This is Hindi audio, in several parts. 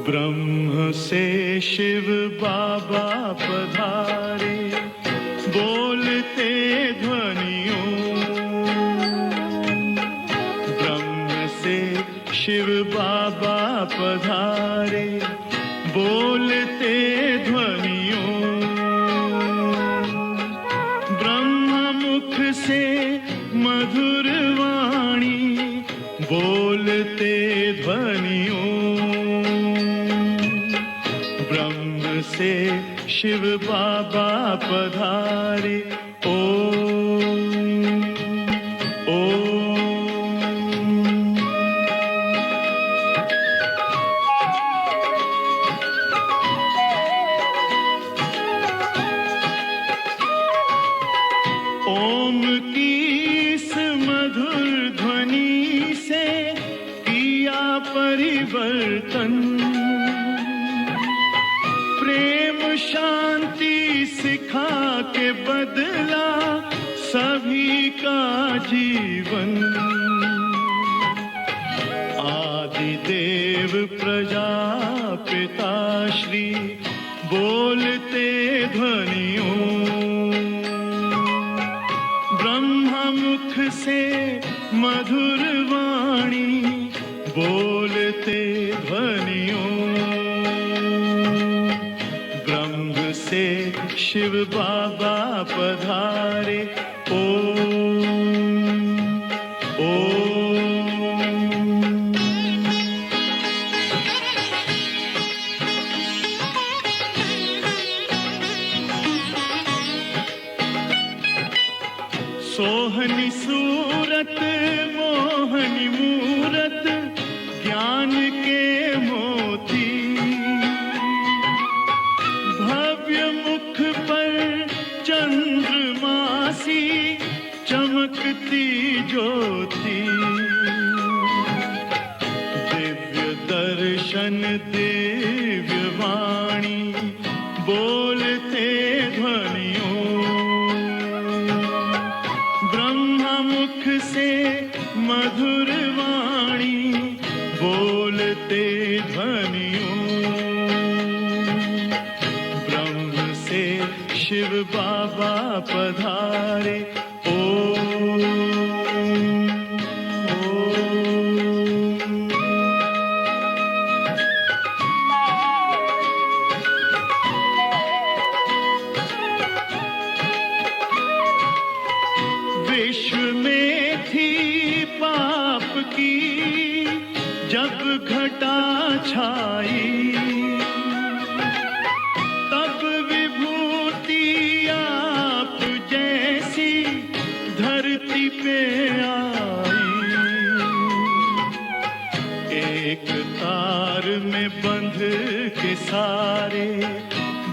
ब्रह्म से शिव बाबा पधारे, बोलते ध्वनियों। ब्रह्म से शिव बाबा पधारे, बोलते ध्वनियों। ब्रह्म मुख से मधुर वाणी, बोलते ध्वनियों। ब्रह्म से शिव बाबा पधारे, ओम ओम। ओम की इस मधुर ध्वनि से किया परिवर्तन। प्रेम शांति सिखा के बदला सभी का जीवन। आदि देव प्रजापिता श्री, बोलते ध्वनियों। ब्रह्म मुख से मधुर वाणी, बोलते ध्वनियों। ब्रह्म से शिव बाबा पधारे, ओम ओम। सोहनी सूरत मोहनी मूरत, ज्ञान के मोती। भव्य मुख पर चंद्रमासी, चमकती ज्योति। दिव्य दर्शन दिव्य वाणी, बोलते ध्वनियों। ब्रह्म मुख से मधुर वाणी, बोलते ध्वनियों। ब्रह्म से शिव बाबा पधारे, ओम ओम। विश्व में थी पाप की जब घटा छाई, तब विभूति आप जैसी धरती पे आई। एक तार में बंध के सारे,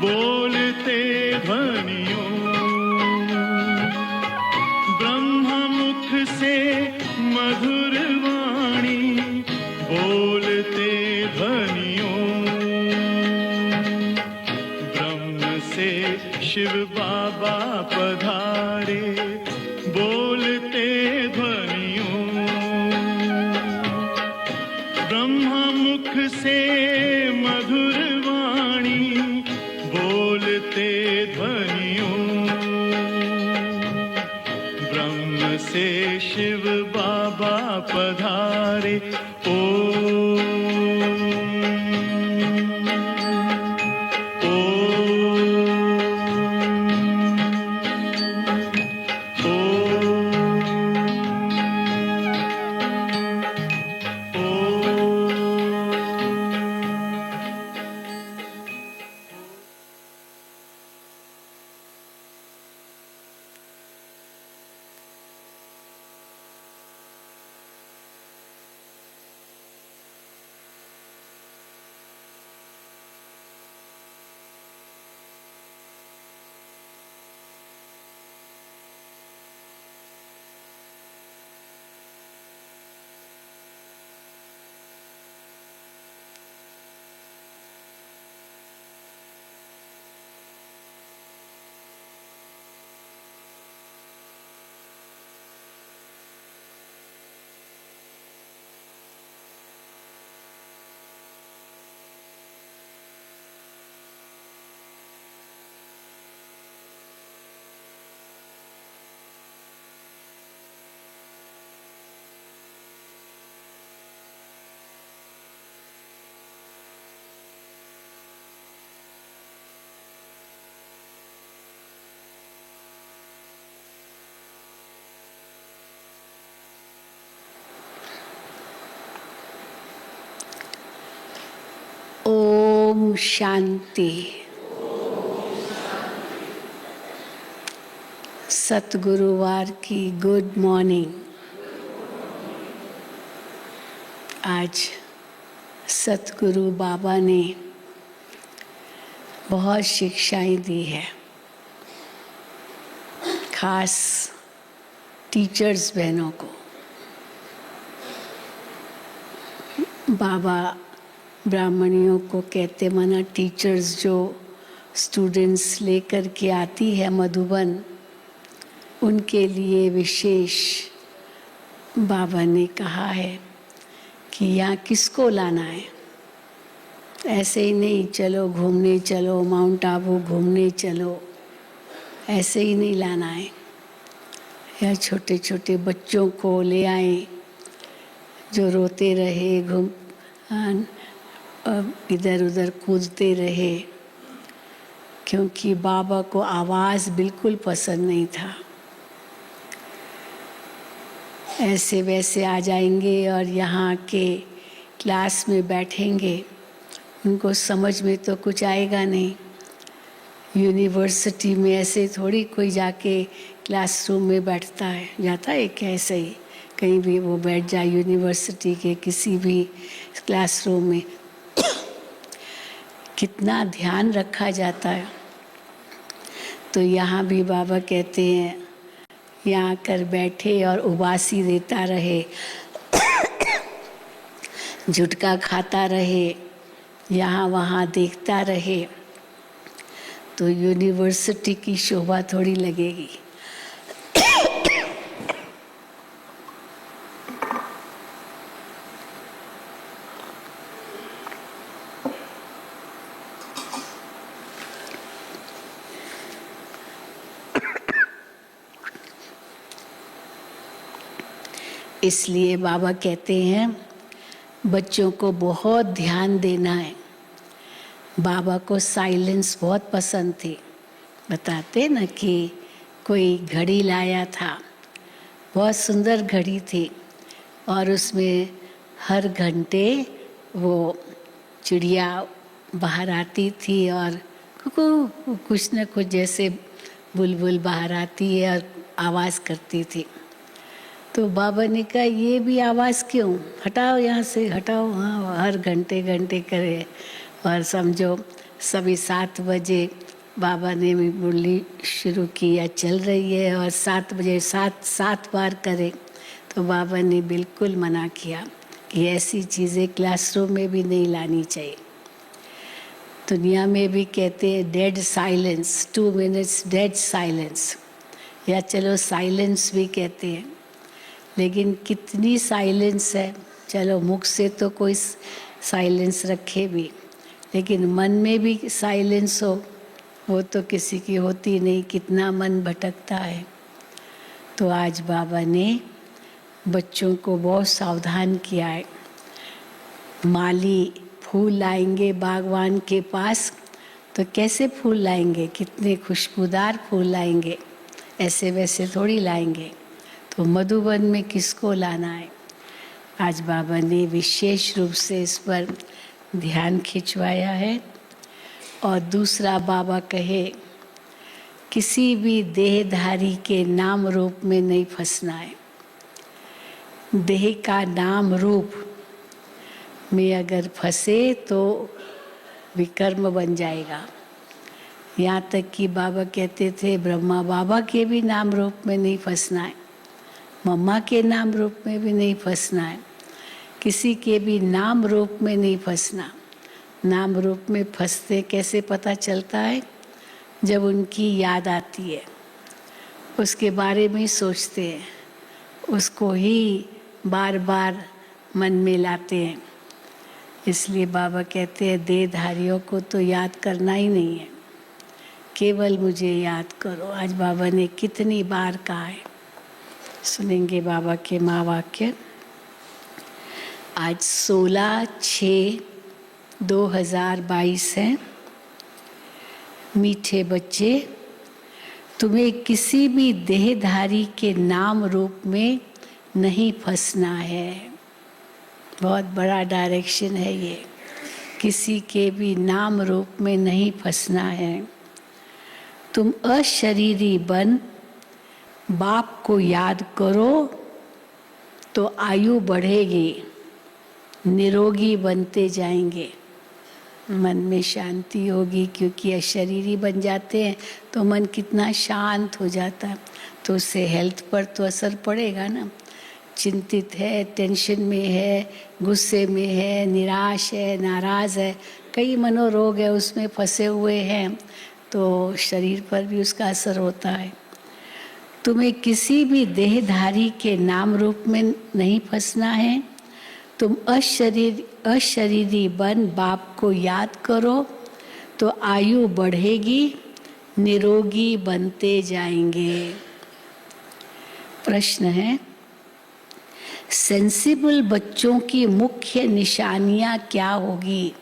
बोलते ध्वनियों। ब्रह्म मुख से मधुर वाणी, बोलते ध्वनियों। ब्रह्म से शिव बाबा पधारे, बोलते ध्वनियों। ब्रह्म मुख से मधुर वाणी, बोलते ध्वनियों। ब्रह्म से शिव बाबा पधारे, ओम ओम शांति। सतगुरुवार की गुड मॉर्निंग। आज सतगुरु बाबा ने बहुत शिक्षाएं दी है, खास टीचर्स बहनों को। बाबा ब्राह्मणियों को कहते मना टीचर्स जो स्टूडेंट्स लेकर के आती है मधुबन, उनके लिए विशेष बाबा ने कहा है कि यहाँ किसको लाना है। ऐसे ही नहीं चलो घूमने चलो, माउंट आबू घूमने चलो, ऐसे ही नहीं लाना है। या छोटे छोटे बच्चों को ले आए जो रोते रहे, इधर उधर कूदते रहे, क्योंकि बाबा को आवाज़ बिल्कुल पसंद नहीं था। ऐसे वैसे आ जाएंगे और यहाँ के क्लास में बैठेंगे, उनको समझ में तो कुछ आएगा नहीं। यूनिवर्सिटी में ऐसे थोड़ी कोई जाके क्लासरूम में बैठता है, जाता है क्या ऐसे ही कहीं भी वो बैठ जाए यूनिवर्सिटी के किसी भी क्लासरूम में। कितना ध्यान रखा जाता है। तो यहाँ भी बाबा कहते हैं यहाँ कर बैठे और उबासी देता रहे, झुटका खाता रहे, यहाँ वहाँ देखता रहे, तो यूनिवर्सिटी की शोभा थोड़ी लगेगी। इसलिए बाबा कहते हैं बच्चों को बहुत ध्यान देना है। बाबा को साइलेंस बहुत पसंद थी। बताते ना कि कोई घड़ी लाया था, बहुत सुंदर घड़ी थी, और उसमें हर घंटे वो चिड़िया बाहर आती थी और कुकू कुछ न कुछ जैसे बुलबुल बाहर आती है और आवाज़ करती थी। तो बाबा ने कहा ये भी आवाज़ क्यों, हटाओ यहाँ से, हटाओ। हाँ, हर घंटे घंटे करे। और समझो सभी 7 बजे बाबा ने मुरली शुरू की या चल रही है और 7 बजे 7 बार करे, तो बाबा ने बिल्कुल मना किया कि ऐसी चीज़ें क्लासरूम में भी नहीं लानी चाहिए। दुनिया में भी कहते हैं dead silence, 2 minutes dead silence, या चलो साइलेंस भी कहते हैं। लेकिन कितनी साइलेंस है। चलो मुख से तो कोई साइलेंस रखे भी, लेकिन मन में भी साइलेंस हो, वो तो किसी की होती नहीं। कितना मन भटकता है। तो आज बाबा ने बच्चों को बहुत सावधान किया है। माली फूल लाएंगे बागवान के पास, तो कैसे फूल लाएंगे, कितने खुशबूदार फूल लाएंगे, ऐसे वैसे थोड़ी लाएंगे। तो मधुबन में किसको लाना है। आज बाबा ने विशेष रूप से इस पर ध्यान खिंचवाया है। और दूसरा बाबा कहे किसी भी देहधारी के नाम रूप में नहीं फंसना है। देह का नाम रूप में अगर फंसे तो विकर्म बन जाएगा। यहाँ तक कि बाबा कहते थे ब्रह्मा बाबा के भी नाम रूप में नहीं फंसना है, मम्मा के नाम रूप में भी नहीं फंसना है, किसी के भी नाम रूप में नहीं फंसना। नाम रूप में फंसते कैसे पता चलता है, जब उनकी याद आती है, उसके बारे में सोचते हैं, उसको ही बार बार मन में लाते हैं। इसलिए बाबा कहते हैं देहधारियों को तो याद करना ही नहीं है, केवल मुझे याद करो। आज बाबा ने कितनी बार कहा है। सुनेंगे बाबा के महावाक्य। आज 16/6/2022 है। मीठे बच्चे, तुम्हें किसी भी देहधारी के नाम रूप में नहीं फंसना है। बहुत बड़ा डायरेक्शन है ये। किसी के भी नाम रूप में नहीं फंसना है। तुम अशरीरी बन बाप को याद करो तो आयु बढ़ेगी, निरोगी बनते जाएंगे, मन में शांति होगी। क्योंकि अशरीरी बन जाते हैं तो मन कितना शांत हो जाता है, तो उससे हेल्थ पर तो असर पड़ेगा ना। चिंतित है, टेंशन में है, गुस्से में है, निराश है, नाराज है, कई मनोरोग है उसमें फंसे हुए हैं, तो शरीर पर भी उसका असर होता है। तुम्हें किसी भी देहधारी के नाम रूप में नहीं फंसना है। तुम अशरीरी बन बाप को याद करो तो आयु बढ़ेगी, निरोगी बनते जाएंगे। प्रश्न है, सेंसिबल बच्चों की मुख्य निशानियां क्या होगी?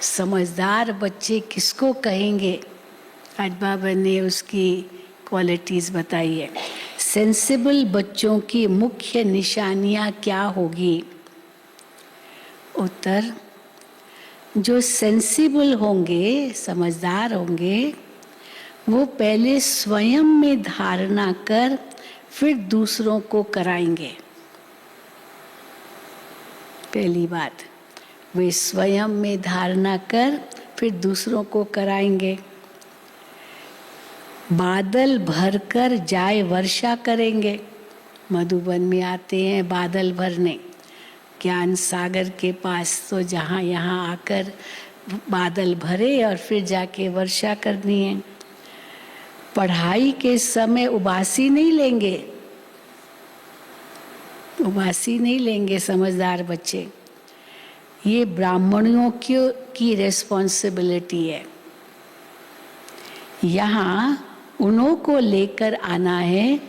समझदार बच्चे किसको कहेंगे? आज बाबा ने उसकी क्वालिटीज बताई है। सेंसिबल बच्चों की मुख्य निशानियां क्या होगी? उत्तर, जो सेंसिबल होंगे, समझदार होंगे, वो पहले स्वयं में धारणा कर फिर दूसरों को कराएंगे। पहली बात, वे स्वयं में धारणा कर फिर दूसरों को कराएंगे। बादल भरकर जाए वर्षा करेंगे। मधुबन में आते हैं बादल भरने, ज्ञान सागर के पास, तो जहाँ यहाँ आकर बादल भरे और फिर जाके वर्षा करनी है। पढ़ाई के समय उबासी नहीं लेंगे, उबासी नहीं लेंगे समझदार बच्चे। ये ब्राह्मणों की रिस्पॉन्सिबिलिटी है। यहाँ उन्हों को लेकर आना है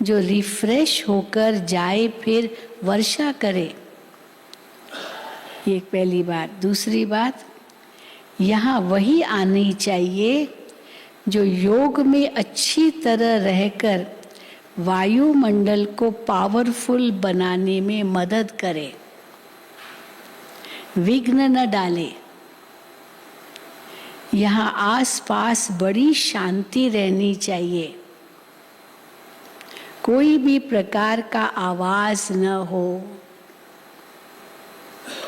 जो रिफ्रेश होकर जाए फिर वर्षा करे। ये पहली बात। दूसरी बात, यहाँ वही आनी चाहिए जो योग में अच्छी तरह रहकर वायुमंडल को पावरफुल बनाने में मदद करे, विघ्न न डाले। यहाँ आसपास बड़ी शांति रहनी चाहिए, कोई भी प्रकार का आवाज न हो।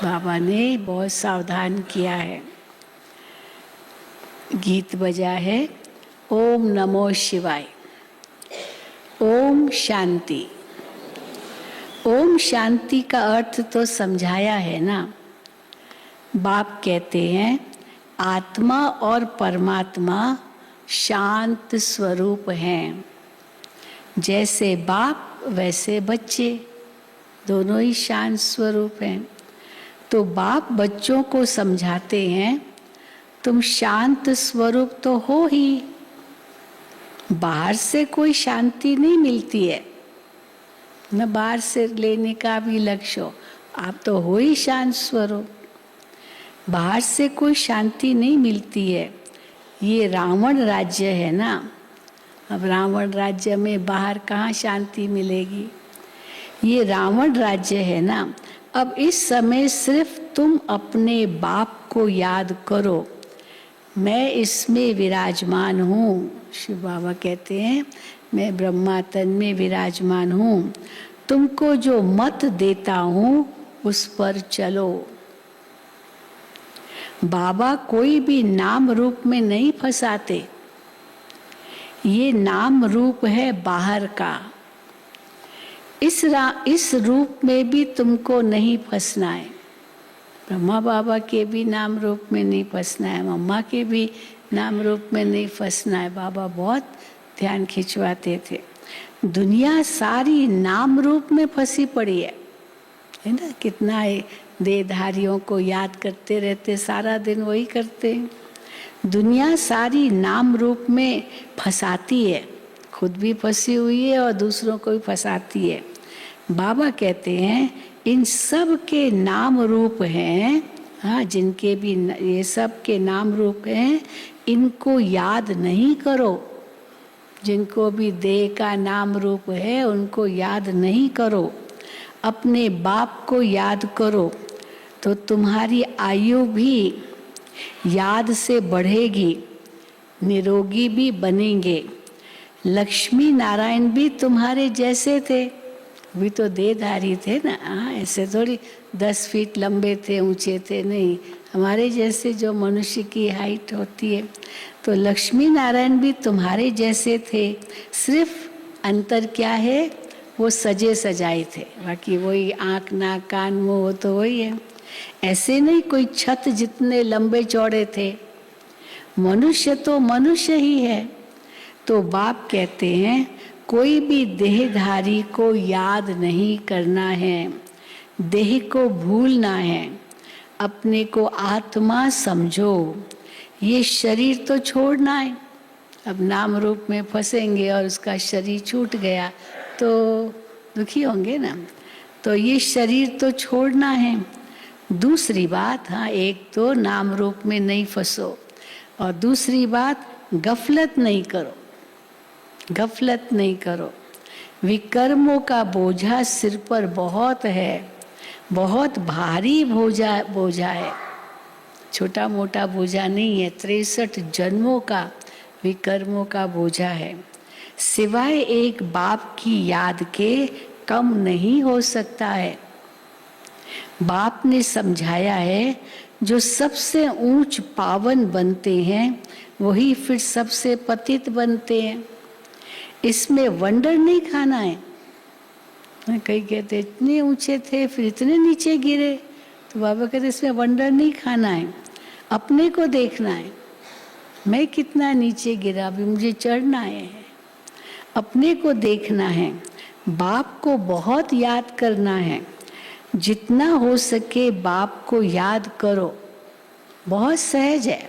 बाबा ने बहुत सावधान किया है। गीत बजा है, ओम नमो शिवाय, ओम शांति। ओम शांति का अर्थ तो समझाया है ना। बाप कहते हैं आत्मा और परमात्मा शांत स्वरूप हैं। जैसे बाप वैसे बच्चे, दोनों ही शांत स्वरूप हैं। तो बाप बच्चों को समझाते हैं तुम शांत स्वरूप तो हो ही, बाहर से कोई शांति नहीं मिलती है, न बाहर से लेने का भी लक्ष्य हो, आप तो हो ही शांत स्वरूप। बाहर से कोई शांति नहीं मिलती है। ये रावण राज्य है ना। अब रावण राज्य में बाहर कहाँ शांति मिलेगी? ये रावण राज्य है ना। अब इस समय सिर्फ तुम अपने बाप को याद करो, मैं इसमें विराजमान हूँ। शिव बाबा कहते हैं मैं ब्रह्मा तन में विराजमान हूँ, तुमको जो मत देता हूँ उस पर चलो। बाबा कोई भी नाम रूप में नहीं फंसाते। ये नाम रूप है बाहर का। इस रूप में भी तुमको नहीं फंसना है। ब्रह्मा बाबा के भी नाम रूप में नहीं फंसना है, मम्मा के भी नाम रूप में नहीं फंसना है। बाबा बहुत ध्यान खिंचवाते थे। दुनिया सारी नाम रूप में फंसी पड़ी है ना। कितना देहधारियों को याद करते रहते, सारा दिन वही करते हैं। दुनिया सारी नाम रूप में फंसाती है, खुद भी फंसी हुई है और दूसरों को भी फंसाती है। बाबा कहते हैं इन सब के नाम रूप हैं, हाँ, जिनके भी ये सब के नाम रूप हैं, इनको याद नहीं करो। जिनको भी देह का नाम रूप है उनको याद नहीं करो, अपने बाप को याद करो। तो तुम्हारी आयु भी याद से बढ़ेगी, निरोगी भी बनेंगे। लक्ष्मी नारायण भी तुम्हारे जैसे थे, भी तो देहधारी थे ना। हाँ, ऐसे थोड़ी 10 फीट लंबे थे, ऊंचे थे, नहीं, हमारे जैसे जो मनुष्य की हाइट होती है। तो लक्ष्मी नारायण भी तुम्हारे जैसे थे, सिर्फ अंतर क्या है, वो सजे सजाए थे, बाकी वही आँख नाक कान मुँह तो वही है। ऐसे नहीं कोई छत जितने लंबे चौड़े थे। मनुष्य तो मनुष्य ही है। तो बाप कहते हैं कोई भी देहधारी को याद नहीं करना है, देह को भूलना है, अपने को आत्मा समझो, ये शरीर तो छोड़ना है। अब नाम रूप में फंसेंगे और उसका शरीर छूट गया तो दुखी होंगे ना। तो ये शरीर तो छोड़ना है। दूसरी बात, हाँ, एक तो नाम रूप में नहीं फंसो, और दूसरी बात गफलत नहीं करो, गफलत नहीं करो। विकर्मों का बोझा सिर पर बहुत है, बहुत भारी बोझा है, छोटा मोटा बोझा नहीं है। 63 जन्मों का विकर्मों का बोझा है, सिवाय एक बाप की याद के कम नहीं हो सकता है। बाप ने समझाया है जो सबसे ऊंच पावन बनते हैं वही फिर सबसे पतित बनते हैं। इसमें वंडर नहीं खाना है। कई कहते इतने ऊंचे थे फिर इतने नीचे गिरे, तो बाबा कहते इसमें वंडर नहीं खाना है, अपने को देखना है, मैं कितना नीचे गिरा, अभी मुझे चढ़ना है, अपने को देखना है। बाप को बहुत याद करना है, जितना हो सके बाप को याद करो, बहुत सहज है।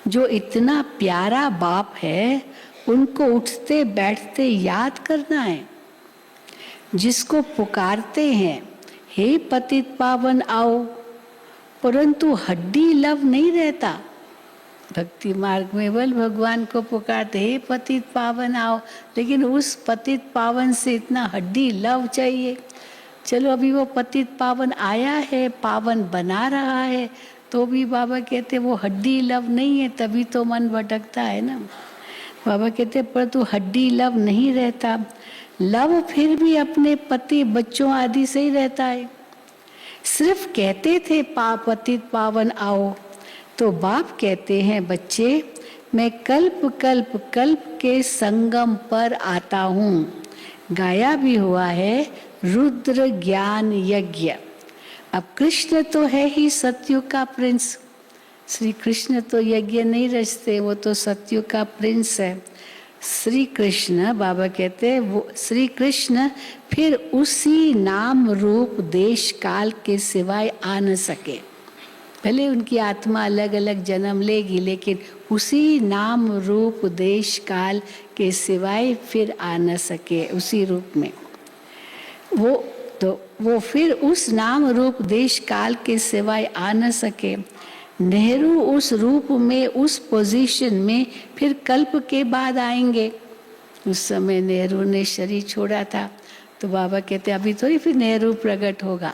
जो इतना प्यारा बाप है उनको उठते बैठते याद करना है। जिसको पुकारते हैं हे पतित पावन आओ, परंतु हड्डी लव नहीं रहता। भक्ति मार्ग में बल भगवान को पुकारते हे पतित पावन आओ, लेकिन उस पतित पावन से इतना हड्डी लव चाहिए। चलो अभी वो पतित पावन आया है, पावन बना रहा है, तो भी बाबा कहते वो हड्डी लव नहीं है, तभी तो मन भटकता है ना। बाबा कहते पर तू हड्डी लव नहीं रहता। लव फिर भी अपने पति बच्चों आदि से ही रहता है। सिर्फ कहते थे पतित पावन आओ, तो बाप कहते हैं बच्चे मैं कल्प कल्प कल्प के संगम पर आता हूँ। गाया भी हुआ है रुद्र ज्ञान यज्ञ। अब कृष्ण तो है ही सत्युग का प्रिंस, श्री कृष्ण तो यज्ञ नहीं रचते, वो तो सत्युग का प्रिंस है। श्री कृष्ण बाबा कहते हैं वो श्री कृष्ण फिर उसी नाम रूप देश काल के सिवाय आ न सके। भले उनकी आत्मा अलग अलग जन्म लेगी, लेकिन उसी नाम रूप देश काल के सिवाय फिर आ न सके। उसी रूप में वो फिर उस नाम रूप देश काल के सिवाय आ न सके। नेहरू उस रूप में, उस पोजीशन में फिर कल्प के बाद आएंगे। उस समय नेहरू ने शरीर छोड़ा था, तो बाबा कहते अभी थोड़ी फिर नेहरू प्रकट होगा,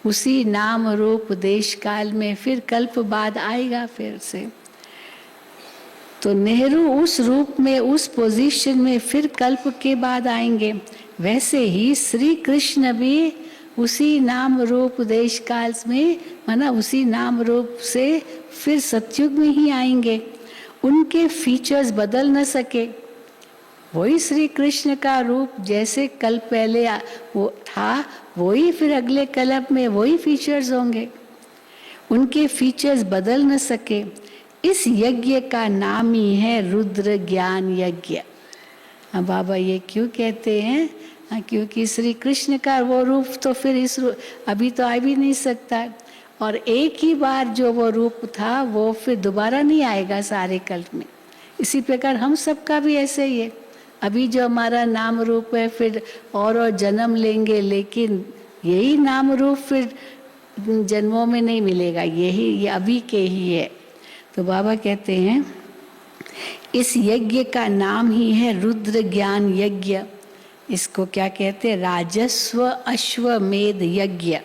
उसी नाम रूप देश काल में फिर कल्प बाद आएगा फिर से। तो नेहरू उस रूप में, उस पोजीशन में फिर कल्प के बाद आएंगे। वैसे ही श्री कृष्ण भी उसी नाम रूप देश काल में, माना उसी नाम रूप से फिर सतयुग में ही आएंगे। उनके फीचर्स बदल न सके। वही श्री कृष्ण का रूप जैसे कल पहले वो था, वही फिर अगले कल्प में वही फीचर्स होंगे। उनके फीचर्स बदल न सके। इस यज्ञ का नाम ही है रुद्र ज्ञान यज्ञ। हाँ बाबा ये क्यों कहते हैं? हाँ, क्योंकि श्री कृष्ण का वो रूप तो फिर इस अभी तो आ भी नहीं सकता, और एक ही बार जो वो रूप था वो फिर दोबारा नहीं आएगा सारे कल्प में। इसी प्रकार हम सबका भी ऐसे ही है। अभी जो हमारा नाम रूप है फिर और जन्म लेंगे, लेकिन यही नाम रूप फिर जन्मों में नहीं मिलेगा, यही ये अभी के ही है। तो बाबा कहते हैं इस यज्ञ का नाम ही है रुद्र ज्ञान यज्ञ। इसको क्या कहते हैं? राजस्व अश्वमेध यज्ञ।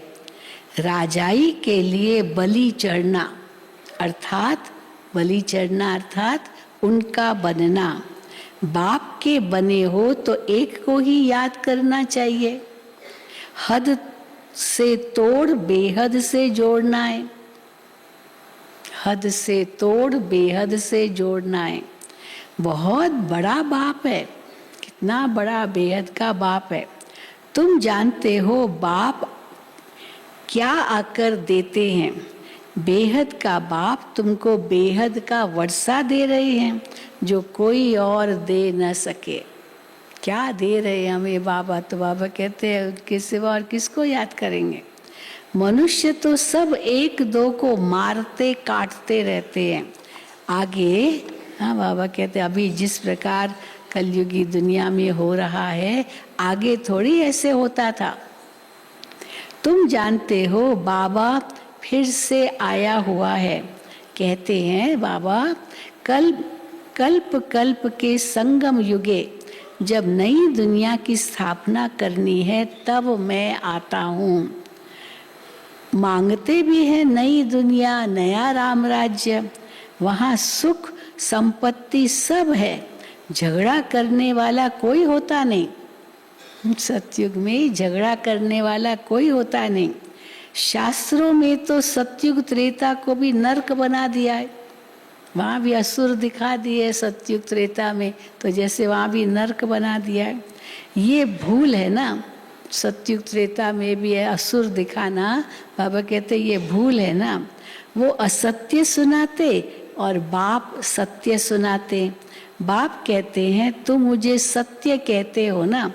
राजाई के लिए बलि चढ़ना अर्थात उनका बनना। बाप के बने हो तो एक को ही याद करना चाहिए। हद से तोड़ बेहद से जोड़ना है। हद से तोड़ बेहद से जोड़ना है। बहुत बड़ा बाप है, कितना बड़ा बेहद का बाप है। तुम जानते हो बाप क्या आकर देते हैं। बेहद का बाप तुमको बेहद का वर्षा दे रहे हैं जो कोई और दे न सके। क्या दे रहे हैं हमें बाबा? तो बाबा कहते हैं उनके सिवा और किसको याद करेंगे। मनुष्य तो सब एक दो को मारते काटते रहते हैं। आगे हाँ बाबा कहते हैं अभी जिस प्रकार कलयुगी दुनिया में हो रहा है आगे थोड़ी ऐसे होता था। तुम जानते हो बाबा फिर से आया हुआ है। कहते हैं बाबा कल्प कल्प के संगम युगे जब नई दुनिया की स्थापना करनी है तब मैं आता हूँ। मांगते भी हैं नई दुनिया, नया राम राज्य। वहाँ सुख संपत्ति सब है, झगड़ा करने वाला कोई होता नहीं। सतयुग में झगड़ा करने वाला कोई होता नहीं। शास्त्रों में तो सतयुग त्रेता को भी नरक बना दिया है। वहाँ भी असुर दिखा दिए सतयुग त्रेता में, तो जैसे वहाँ भी नरक बना दिया है। ये भूल है ना, सतयुग त्रेता में भी है असुर दिखाना। बाबा कहते ये भूल है ना। वो असत्य सुनाते और बाप सत्य सुनाते। बाप कहते हैं तुम मुझे सत्य कहते हो ना,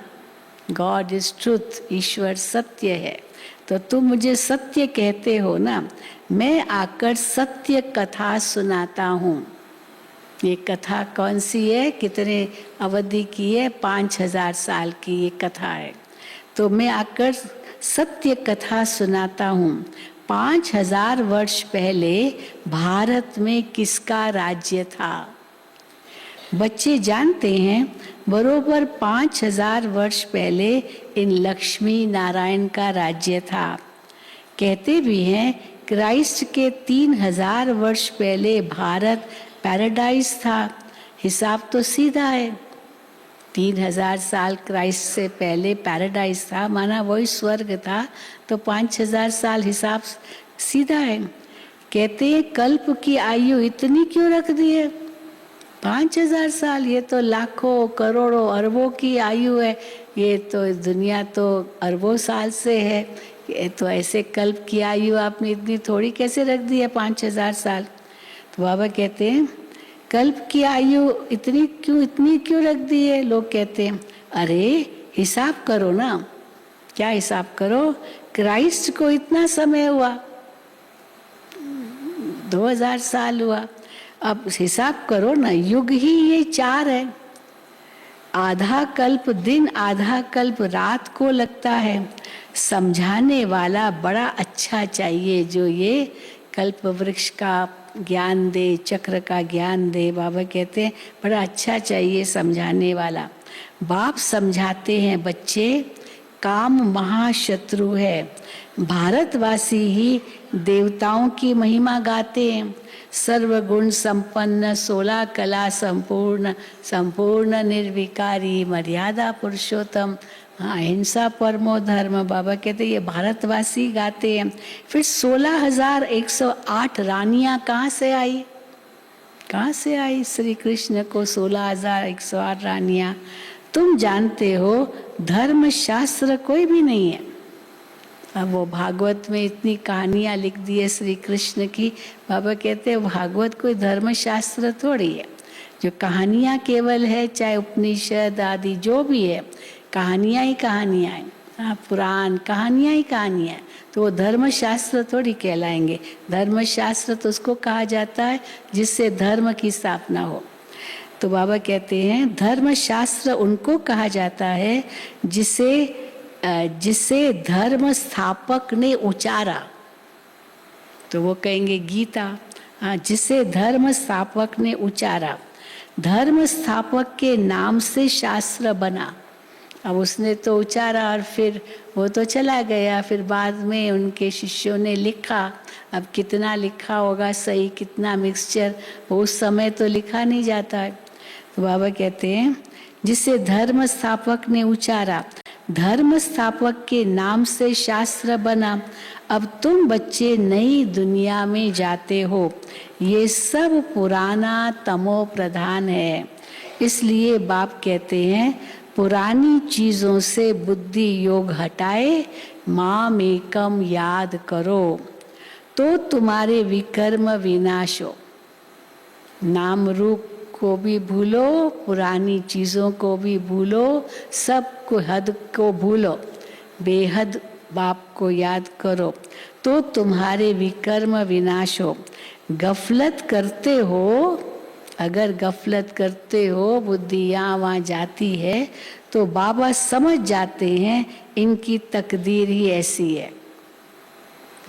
गॉड इज ट्रुथ, ईश्वर सत्य है, तो तुम मुझे सत्य कहते हो ना। मैं आकर सत्य कथा सुनाता हूँ। ये कथा कौन सी है, कितने अवधि की है? 5000 साल की ये कथा है। तो मैं आकर सत्य कथा सुनाता हूँ। 5000 वर्ष पहले भारत में किसका राज्य था? बच्चे जानते हैं बरोबर 5000 वर्ष पहले इन लक्ष्मी नारायण का राज्य था। कहते भी हैं क्राइस्ट के 3000 वर्ष पहले भारत पैराडाइज था। हिसाब तो सीधा है। 3000 साल क्राइस्ट से पहले पैराडाइज था, माना वही स्वर्ग था। तो 5000 साल हिसाब सीधा है। कहते हैं कल्प की आयु इतनी क्यों रख दी है? 5000 साल, ये तो लाखों करोड़ों अरबों की आयु है। ये तो दुनिया तो अरबों साल से है। ये तो ऐसे कल्प की आयु आपने इतनी थोड़ी कैसे रख दी है 5000 साल? तो बाबा कहते हैं कल्प की आयु इतनी क्यों रख दी है? लोग कहते हैं अरे हिसाब करो ना। क्या हिसाब करो? क्राइस्ट को इतना समय हुआ, 2000 साल हुआ। अब हिसाब करो ना, युग ही ये 4 है। आधा कल्प दिन, आधा कल्प रात को लगता है। समझाने वाला बड़ा अच्छा चाहिए जो ये कल्प वृक्ष का ज्ञान दे, चक्र का ज्ञान दे। बाबा कहते हैं बड़ा अच्छा चाहिए समझाने वाला। बाप समझाते हैं बच्चे काम महाशत्रु है। भारतवासी ही देवताओं की महिमा गाते हैं। सर्वगुण संपन्न, 16 कला संपूर्ण, संपूर्ण निर्विकारी, मर्यादा पुरुषोत्तम, अहिंसा परमो धर्म। बाबा कहते ये भारतवासी गाते हैं। फिर 16,108 रानियां कहाँ से आई? कहाँ से आई श्री कृष्ण को 16,108 रानियां? तुम जानते हो धर्म शास्त्र कोई भी नहीं है। अब वो भागवत में इतनी कहानियां लिख दी है श्री कृष्ण की। बाबा कहते हैं भागवत कोई धर्म शास्त्र थोड़ी है। जो कहानियां केवल है, चाहे उपनिषद आदि जो भी है, कहानियां ही कहानियां हैं। पुराण कहानियां ही कहानियां हैं, तो वो धर्म शास्त्र थोड़ी कहलाएंगे। धर्म शास्त्र तो उसको कहा जाता है जिससे धर्म की स्थापना हो। तो बाबा कहते हैं धर्म शास्त्र उनको कहा जाता है जिसे धर्म स्थापक ने उचारा। तो वो कहेंगे गीता। जिसे धर्म स्थापक ने उचारा। धर्म स्थापक के नाम से शास्त्र बना। अब उसने तो उचारा और फिर वो तो चला गया। फिर बाद में उनके शिष्यों ने लिखा, अब कितना लिखा होगा सही, कितना मिक्सचर, वो उस समय तो लिखा नहीं जाता है। तो बाबा कहते हैं जिसे धर्म स्थापक ने उचारा, धर्म स्थापक के नाम से शास्त्र बना, अब तुम बच्चे नई दुनिया में जाते हो, ये सब पुराना तमो प्रधान है। इसलिए बाप कहते हैं पुरानी चीजों से बुद्धि योग हटाए, माम एकम याद करो, तो तुम्हारे विकर्म विनाश हो। नाम रूप को भी भूलो, पुरानी चीजों को भी भूलो, सबको हद को भूलो, बेहद बाप को याद करो, तो तुम्हारे विकर्म विनाश हो। गफलत करते हो, अगर गफलत करते हो, बुद्धि यहाँ वहाँ जाती है, तो बाबा समझ जाते हैं इनकी तकदीर ही ऐसी है,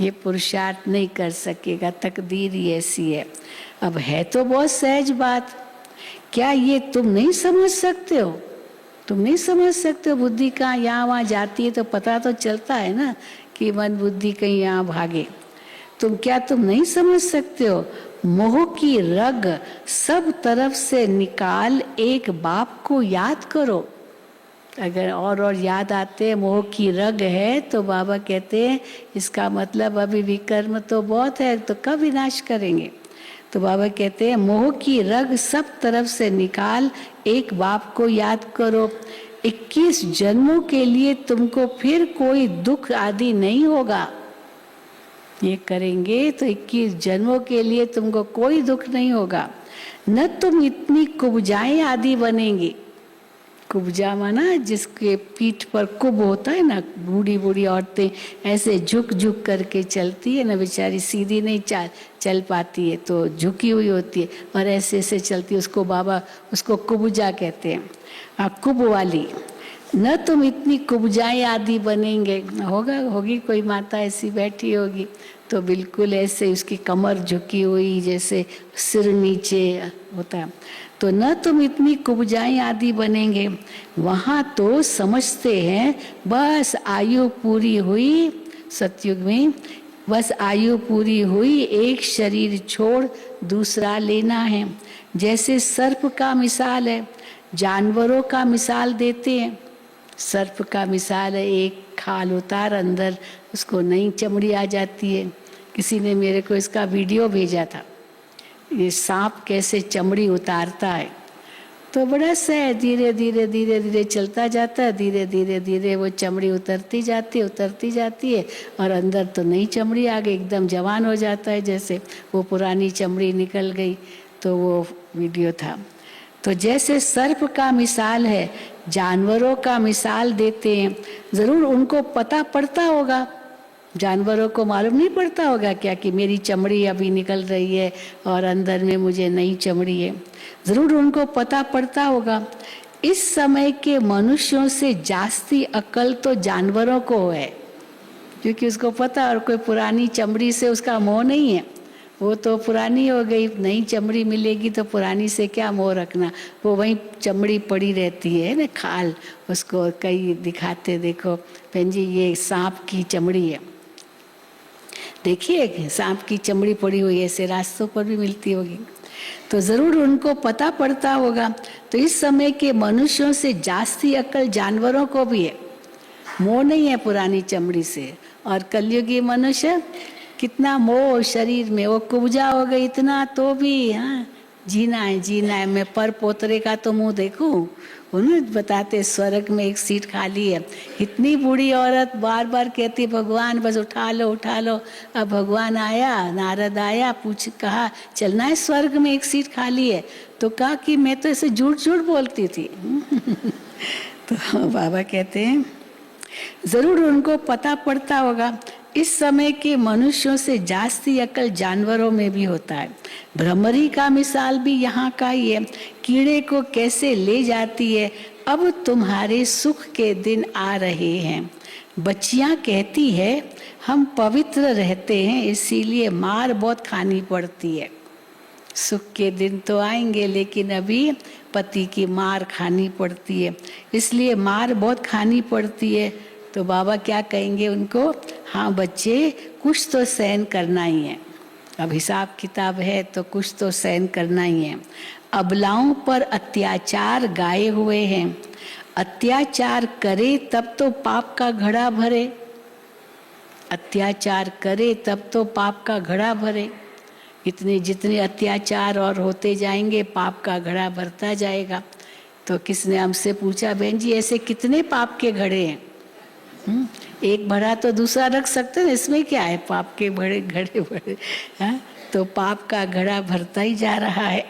ये पुरुषार्थ नहीं कर सकेगा, तकदीर ही ऐसी है। अब है तो बहुत सहज बात, क्या ये तुम नहीं समझ सकते हो? तुम नहीं समझ सकते हो बुद्धि कहाँ यहाँ वहाँ जाती है, तो पता तो चलता है ना कि मन बुद्धि कहीं यहाँ भागे। तुम नहीं समझ सकते हो? मोह की रग सब तरफ से निकाल, एक बाप को याद करो। अगर और याद आते हैं मोह की रग है, तो बाबा कहते हैं इसका मतलब अभी विकर्म तो बहुत है, तो कब विनाश करेंगे? तो बाबा कहते हैं मोह की रग सब तरफ से निकाल, एक बाप को याद करो। 21 जन्मों के लिए तुमको फिर कोई दुख आदि नहीं होगा। ये करेंगे तो 21 जन्मों के लिए तुमको कोई दुख नहीं होगा। न तुम इतनी कुब्जाएं आदि बनेंगे। कुब्जा माना जिसके पीठ पर कुब होता है ना, बूढ़ी बूढ़ी औरतें ऐसे झुक झुक करके चलती है ना, बेचारी सीधी नहीं चल पाती है, तो झुकी हुई होती है और ऐसे ऐसे चलती है, उसको बाबा उसको कुब्जा कहते हैं, कुब वाली। न तुम इतनी कुब्जाएं आदि बनेंगे। होगी कोई माता ऐसी बैठी होगी तो बिल्कुल ऐसे उसकी कमर झुकी हुई, जैसे सिर नीचे होता है, तो न तुम इतनी कुब्जाएं आदि बनेंगे। वहाँ तो समझते हैं बस आयु पूरी हुई, सतयुग में बस आयु पूरी हुई, एक शरीर छोड़ दूसरा लेना है। जैसे सर्प का मिसाल है, जानवरों का मिसाल देते हैं। सर्प का मिसाल है, एक खाल उतार, अंदर उसको नई चमड़ी आ जाती है। किसी ने मेरे को इसका वीडियो भेजा था, ये सांप कैसे चमड़ी उतारता है। तो बड़ा सा धीरे धीरे धीरे धीरे चलता जाता है, धीरे धीरे धीरे वो चमड़ी उतरती जाती है और अंदर तो नई चमड़ी आ गई, एकदम जवान हो जाता है, जैसे वो पुरानी चमड़ी निकल गई। तो वो वीडियो था। तो जैसे सर्प का मिसाल है, जानवरों का मिसाल देते हैं। जरूर उनको पता पड़ता होगा, जानवरों को मालूम नहीं पड़ता होगा क्या कि मेरी चमड़ी अभी निकल रही है और अंदर में मुझे नई चमड़ी है। जरूर उनको पता पड़ता होगा। इस समय के मनुष्यों से जास्ती अक्ल तो जानवरों को है, क्योंकि उसको पता, और कोई पुरानी चमड़ी से उसका मोह नहीं है, वो तो पुरानी हो गई, नई चमड़ी मिलेगी तो पुरानी से क्या मोह रखना, वो वहीं चमड़ी पड़ी रहती है ना, खाल। उसको कई दिखाते, देखो बहन जी ये सांप की चमड़ी है, देखिए सांप की चमड़ी पड़ी हुई है, ऐसे रास्तों पर भी मिलती होगी। तो जरूर उनको पता पड़ता होगा। तो इस समय के मनुष्यों से जास्ती अक्ल जानवरों को भी है, मोह नहीं है पुरानी चमड़ी से। और कलयुगी मनुष्य कितना मोह शरीर में, वो कुब्जा हो गई इतना, तो भी हाँ जीना है। मैं पर पोतरे का तो मुंह देखूं, उन्होंने बताते स्वर्ग में एक सीट खाली है। इतनी बूढ़ी औरत बार बार कहती भगवान बस उठा लो। अब भगवान आया, नारद आया, कहा चलना है स्वर्ग में, एक सीट खाली है। तो कहा कि मैं तो ऐसे झूठ बोलती थी। तो बाबा कहते हैं जरूर उनको पता पड़ता होगा। इस समय के मनुष्यों से जास्ती अकल जानवरों में भी होता है। भ्रमरी का मिसाल भी यहाँ का ही है, कीड़े को कैसे ले जाती है। अब तुम्हारे सुख के दिन आ रहे हैं। बच्चियाँ कहती है हम पवित्र रहते हैं, इसीलिए मार बहुत खानी पड़ती है। सुख के दिन तो आएंगे, लेकिन अभी पति की मार खानी पड़ती है, इसलिए मार बहुत खानी पड़ती है। तो बाबा क्या कहेंगे उनको, हाँ बच्चे कुछ तो सहन करना ही है, अब हिसाब किताब है तो कुछ तो सहन करना ही है। अबलाओं पर अत्याचार गाए हुए हैं, अत्याचार करे तब तो पाप का घड़ा भरे, अत्याचार करे तब तो पाप का घड़ा भरे। इतने जितने अत्याचार और होते जाएंगे पाप का घड़ा भरता जाएगा। तो किसने हमसे पूछा, बहन जी ऐसे कितने पाप के घड़े हैं? एक भरा तो दूसरा रख सकते हैं, इसमें क्या है, पाप के बड़े घड़े बड़े। तो पाप का घड़ा भरता ही जा रहा है।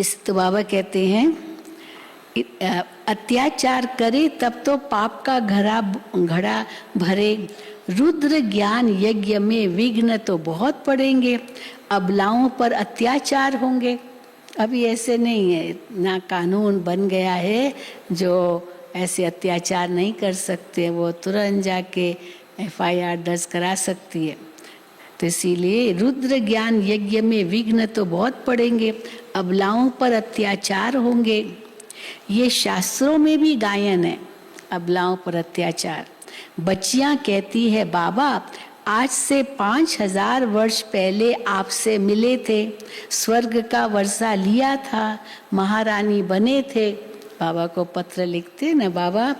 इस तो बाबा कहते हैं अत्याचार करे तब तो पाप का घड़ा भरे, रुद्र ज्ञान यज्ञ में विघ्न तो बहुत पड़ेंगे, अबलाओं पर अत्याचार होंगे। अभी ऐसे नहीं है ना, कानून बन गया है जो ऐसे अत्याचार नहीं कर सकते, वो तुरंत जाके FIR दर्ज करा सकती है। तो इसीलिए रुद्र ज्ञान यज्ञ में विघ्न तो बहुत पड़ेंगे, अबलाओं पर अत्याचार होंगे। ये शास्त्रों में भी गायन है, अबलाओं पर अत्याचार। बच्चियां कहती है, बाबा आज से 5000 वर्ष पहले आपसे मिले थे, स्वर्ग का वर्षा लिया था, महारानी बने थे। बाबा को पत्र लिखते न, बाबा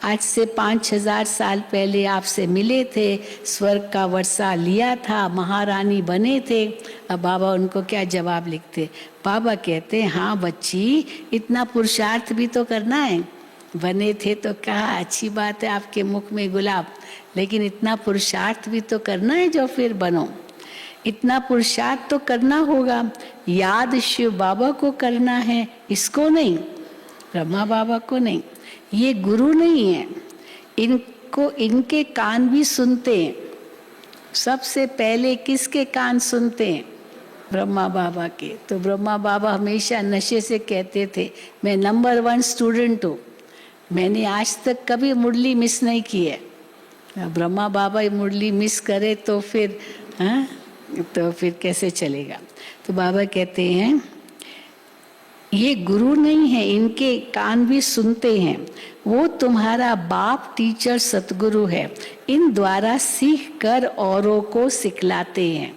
आज से 5000 साल पहले आपसे मिले थे, स्वर्ग का वर्षा लिया था, महारानी बने थे। अब बाबा उनको क्या जवाब लिखते? बाबा कहते हाँ बच्ची, इतना पुरुषार्थ भी तो करना है। बने थे तो कहा अच्छी बात है, आपके मुख में गुलाब, लेकिन इतना पुरुषार्थ भी तो करना है जो फिर बनो। इतना पुरुषार्थ तो करना होगा, याद शिव बाबा को करना है, इसको नहीं, ब्रह्मा बाबा को नहीं। ये गुरु नहीं है, इनको इनके कान भी सुनते हैं। सबसे पहले किसके कान सुनते हैं? ब्रह्मा बाबा के। तो ब्रह्मा बाबा हमेशा नशे से कहते थे मैं नंबर 1 स्टूडेंट हूँ, मैंने आज तक कभी मुरली मिस नहीं की है। ब्रह्मा बाबा मुरली मिस करे तो फिर तो फिर कैसे चलेगा? तो बाबा कहते हैं ये गुरु नहीं है, इनके कान भी सुनते हैं, वो तुम्हारा बाप टीचर सतगुरु है, इन द्वारा सीख कर औरों को सिखलाते हैं।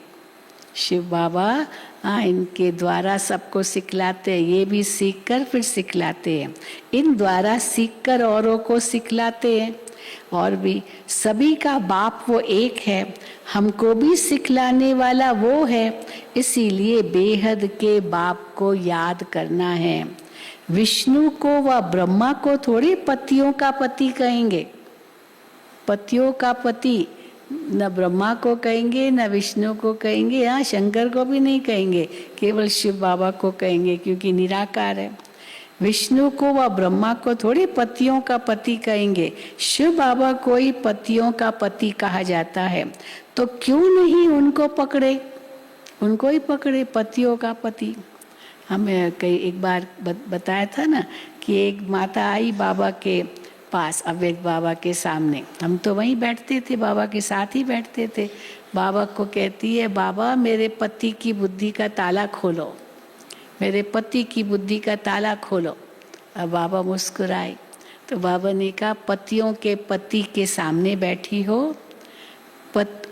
शिव बाबा इनके द्वारा सबको सिखलाते हैं, ये भी सीख कर फिर सिखलाते हैं, इन द्वारा सीख कर औरों को सिखलाते हैं। और भी सभी का बाप वो एक है, हमको भी सिखलाने वाला वो है, इसीलिए बेहद के बाप को याद करना है। विष्णु को व ब्रह्मा को थोड़ी पतियों का पति कहेंगे, पतियों का पति न ब्रह्मा को कहेंगे न विष्णु को कहेंगे, हाँ शंकर को भी नहीं कहेंगे, केवल शिव बाबा को कहेंगे क्योंकि निराकार है। विष्णु को व ब्रह्मा को थोड़ी पतियों का पति कहेंगे, शिव बाबा को ही पतियों का पति कहा जाता है, तो क्यों नहीं उनको पकड़े, उनको ही पकड़े पतियों का पति। हमें कई एक बार बताया था ना कि एक माता आई बाबा के पास, अव्यक्त बाबा के सामने, हम तो वहीं बैठते थे, बाबा के साथ ही बैठते थे। बाबा को कहती है बाबा मेरे पति की बुद्धि का ताला खोलो, मेरे पति की बुद्धि का ताला खोलो। अब बाबा मुस्कुराए, तो बाबा ने कहा पतियों के पति के सामने बैठी हो,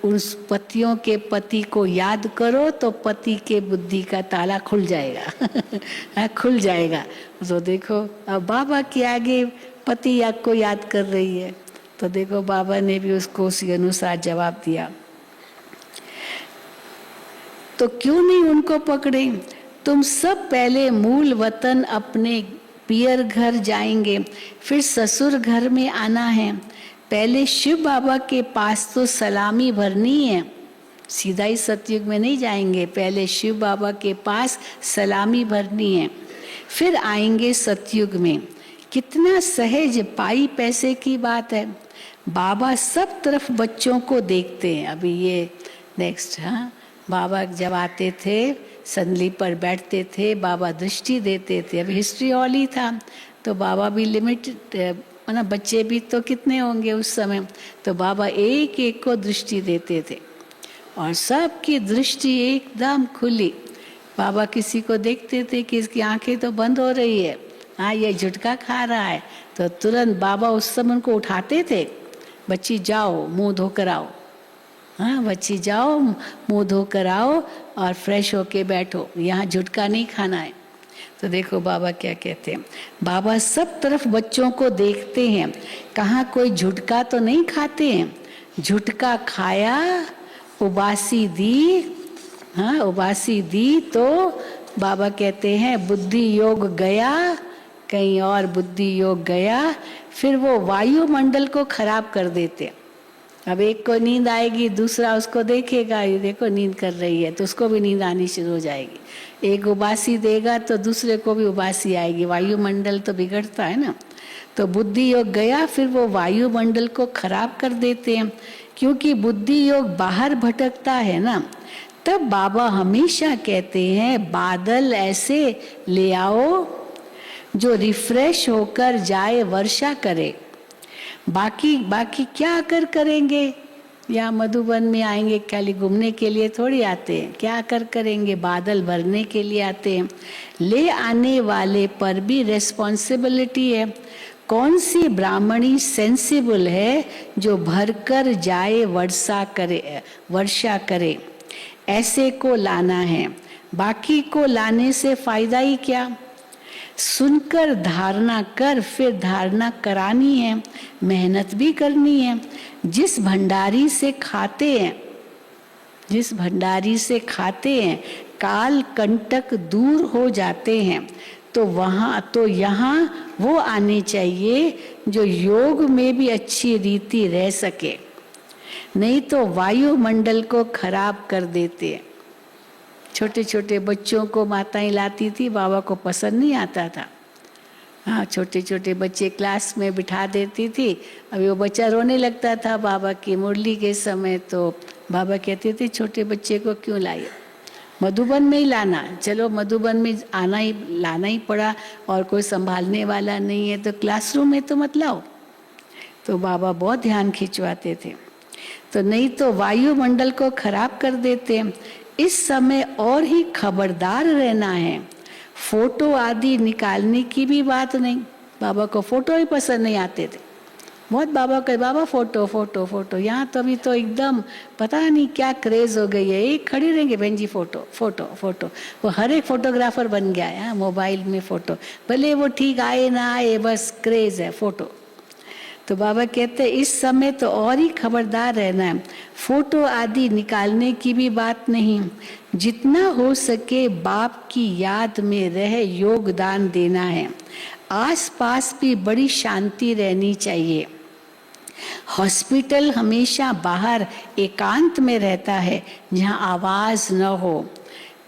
उस पतियों के पति को याद करो तो पति के बुद्धि का ताला खुल जाएगा खुल जाएगा। तो देखो अब बाबा के आगे पति को याद कर रही है, तो देखो बाबा ने भी उसको उसी अनुसार जवाब दिया। तो क्यों नहीं उनको पकड़े? तुम सब पहले मूल वतन अपने पियर घर जाएंगे, फिर ससुर घर में आना है। पहले शिव बाबा के पास तो सलामी भरनी है, सीधा ही सतयुग में नहीं जाएंगे, पहले शिव बाबा के पास सलामी भरनी है, फिर आएंगे सतयुग में। कितना सहज पाई पैसे की बात है। बाबा सब तरफ बच्चों को देखते हैं। अभी ये नेक्स्ट, हाँ बाबा जब आते थे संदली पर बैठते थे, बाबा दृष्टि देते थे। अभी हिस्ट्री हॉल ही था तो बाबा भी लिमिटेड, ना बच्चे भी तो कितने होंगे उस समय, तो बाबा एक एक को दृष्टि देते थे और सबकी दृष्टि एकदम खुली। बाबा किसी को देखते थे कि इसकी आंखें तो बंद हो रही है, हाँ ये झुटका खा रहा है, तो तुरंत बाबा उस समय उनको उठाते थे, बच्ची जाओ मुंह धोकर आओ, हाँ बच्ची जाओ मुंह धोकर आओ और फ्रेश होके बैठो, यहाँ झुटका नहीं खाना है। तो देखो बाबा क्या कहते हैं, बाबा सब तरफ बच्चों को देखते हैं, कहाँ कोई झुटका तो नहीं खाते हैं। झुटका खाया उबासी दी, हाँ उबासी दी तो बाबा कहते हैं बुद्धि योग गया, कहीं और बुद्धि योग गया, फिर वो वायुमंडल को खराब कर देते। अब एक को नींद आएगी, दूसरा उसको देखेगा, ये देखो नींद कर रही है, तो उसको भी नींद आनी शुरू हो जाएगी। एक उबासी देगा तो दूसरे को भी उबासी आएगी, वायुमंडल तो बिगड़ता है ना। तो बुद्धि योग गया, फिर वो वायुमंडल को खराब कर देते हैं, क्योंकि बुद्धि योग बाहर भटकता है ना। तब बाबा हमेशा कहते हैं बादल ऐसे ले आओ जो रिफ्रेश होकर जाए, वर्षा करे। बाकी क्या आकर करेंगे, या मधुबन में आएंगे खाली घूमने के लिए थोड़ी आते हैं, क्या आकर करेंगे, बादल भरने के लिए आते हैं। ले आने वाले पर भी रेस्पॉन्सिबिलिटी है। कौन सी ब्राह्मणी सेंसिबल है जो भरकर जाए, वर्षा करे, ऐसे को लाना है। बाकी को लाने से फायदा ही क्या। सुनकर धारणा कर, फिर धारणा करानी है, मेहनत भी करनी है। जिस भंडारी से खाते हैं काल कंटक दूर हो जाते हैं, तो यहाँ वो आने चाहिए जो योग में भी अच्छी रीति रह सके, नहीं तो वायुमंडल को खराब कर देते हैं। छोटे छोटे बच्चों को माताएं लाती थी, बाबा को पसंद नहीं आता था। हाँ छोटे छोटे बच्चे क्लास में बिठा देती थी, अभी वो बच्चा रोने लगता था बाबा की मुरली के समय, तो बाबा कहते थे छोटे बच्चे को क्यों लाए, मधुबन में ही लाना। चलो मधुबन में लाना ही पड़ा, और कोई संभालने वाला नहीं है तो क्लासरूम में तो मत लाओ। तो बाबा बहुत ध्यान खिंचवाते थे, तो नहीं तो वायुमंडल को खराब कर देते। इस समय और ही खबरदार रहना है। फोटो आदि निकालने की भी बात नहीं, बाबा को फोटो ही पसंद नहीं आते थे। बहुत बाबा कहे बाबा फोटो फोटो फोटो, यहाँ तो अभी तो एकदम पता नहीं क्या क्रेज हो गई है, एक खड़ी रहेंगे बहन जी फोटो फोटो फोटो, वो हर एक फोटोग्राफर बन गया है मोबाइल में फोटो, भले वो ठीक आए ना आए, बस क्रेज है फोटो। तो बाबा कहते हैं इस समय तो और ही खबरदार रहना है। फोटो आदि निकालने की भी बात नहीं, जितना हो सके बाप की याद में रह योगदान देना है। आसपास भी बड़ी शांति रहनी चाहिए। हॉस्पिटल हमेशा बाहर एकांत में रहता है, जहाँ आवाज न हो।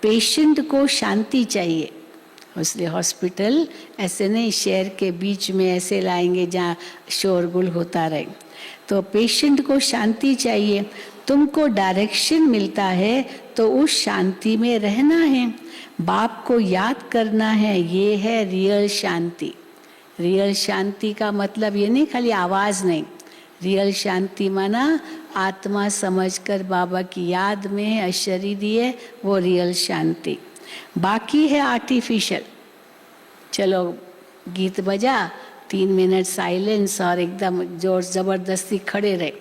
पेशेंट को शांति चाहिए, इसलिए हॉस्पिटल ऐसे नहीं शहर के बीच में ऐसे लाएंगे जहाँ शोरगुल होता रहे। तो पेशेंट को शांति चाहिए। तुमको डायरेक्शन मिलता है तो उस शांति में रहना है, बाप को याद करना है, ये है रियल शांति। रियल शांति का मतलब ये नहीं खाली आवाज नहीं, रियल शांति माना आत्मा समझकर बाबा की याद में है, अशरीरी है, वो रियल शांति। बाकी है आर्टिफिशियल। चलो गीत बजा, 3 मिनट साइलेंस और एकदम जोर जबरदस्ती खड़े रहे,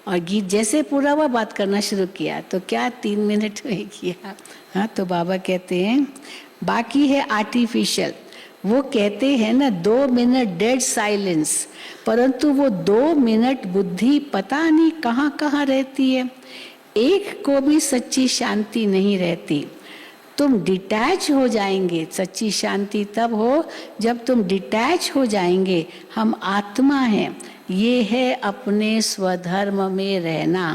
और गीत जैसे पूरा हुआ बात करना शुरू किया, तो क्या 3 मिनट में किया। हाँ तो बाबा कहते हैं बाकी है आर्टिफिशियल। वो कहते हैं ना 2 मिनट डेड साइलेंस, परंतु वो 2 मिनट बुद्धि पता नहीं कहाँ कहाँ रहती है, एक को भी सच्ची शांति नहीं रहती। तुम डिटैच हो जाएंगे, सच्ची शांति तब हो जब तुम डिटैच हो जाएंगे। हम आत्मा हैं, ये है अपने स्वधर्म में रहना।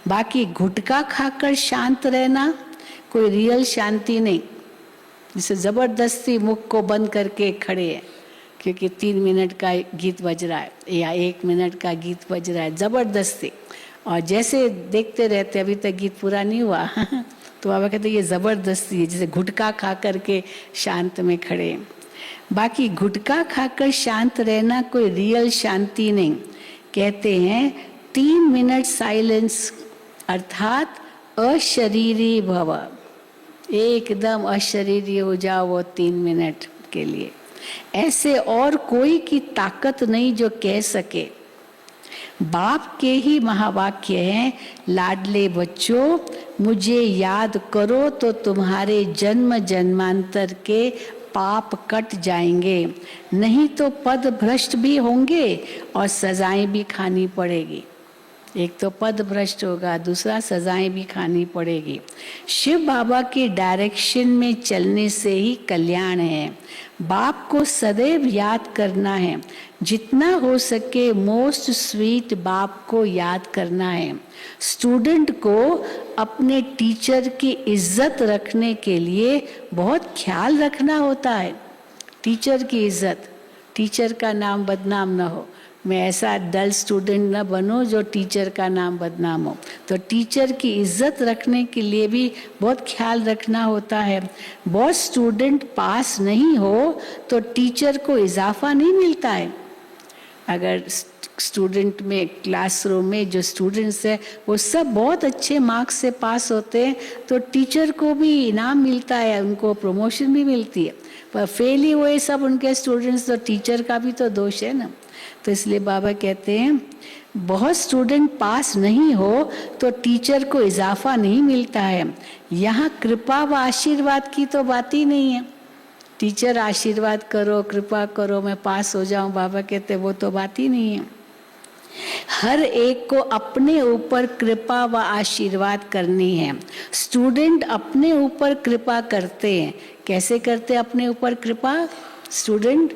बाकी गुटखा खाकर शांत रहना कोई रियल शांति नहीं, जिसे जबरदस्ती मुख को बंद करके खड़े हैं क्योंकि 3 मिनट का गीत बज रहा है या 1 मिनट का गीत बज रहा है जबरदस्ती, और जैसे देखते रहते अभी तक गीत पूरा नहीं हुआ तो बाबा कहते ये जबरदस्ती है, जैसे गुटखा खा करके शांत में खड़े। बाकी गुटखा खाकर शांत रहना कोई रियल शांति नहीं। कहते हैं 3 मिनट साइलेंस अर्थात अशरीरी भव, एकदम अशरीरी हो जाओ वो 3 मिनट के लिए। ऐसे और कोई की ताकत नहीं जो कह सके। बाप के ही महावाक्य हैं, लाडले बच्चों मुझे याद करो तो तुम्हारे जन्म जन्मांतर के पाप कट जाएंगे, नहीं तो पद भ्रष्ट भी होंगे और सजाएं भी खानी पड़ेगी। एक तो पद भ्रष्ट होगा, दूसरा सजाएं भी खानी पड़ेगी। शिव बाबा के डायरेक्शन में चलने से ही कल्याण है। बाप को सदैव याद करना है, जितना हो सके मोस्ट स्वीट बाप को याद करना है। स्टूडेंट को अपने टीचर की इज्जत रखने के लिए बहुत ख्याल रखना होता है। टीचर की इज्जत, टीचर का नाम बदनाम न हो। मैं ऐसा डल स्टूडेंट न बनूं जो टीचर का नाम बदनाम हो। तो टीचर की इज्जत रखने के लिए भी बहुत ख्याल रखना होता है। बहुत स्टूडेंट पास नहीं हो तो टीचर को इजाफा नहीं मिलता है। अगर स्टूडेंट में क्लासरूम में जो स्टूडेंट्स हैं वो सब बहुत अच्छे मार्क्स से पास होते हैं तो टीचर को भी इनाम मिलता है, उनको प्रमोशन भी मिलती है। पर फेल ही हुए सब उनके स्टूडेंट्स तो टीचर का भी तो दोष है ना। तो इसलिए बाबा कहते हैं बहुत स्टूडेंट पास नहीं हो तो टीचर को इजाफा नहीं मिलता है। यहाँ कृपा व आशीर्वाद की तो बात ही नहीं है। टीचर आशीर्वाद करो, कृपा करो, मैं पास हो जाऊं, बाबा कहते वो तो बात ही नहीं है। हर एक को अपने ऊपर कृपा व आशीर्वाद करनी है। स्टूडेंट अपने ऊपर कृपा करते हैं। कैसे करते हैं अपने ऊपर कृपा? स्टूडेंट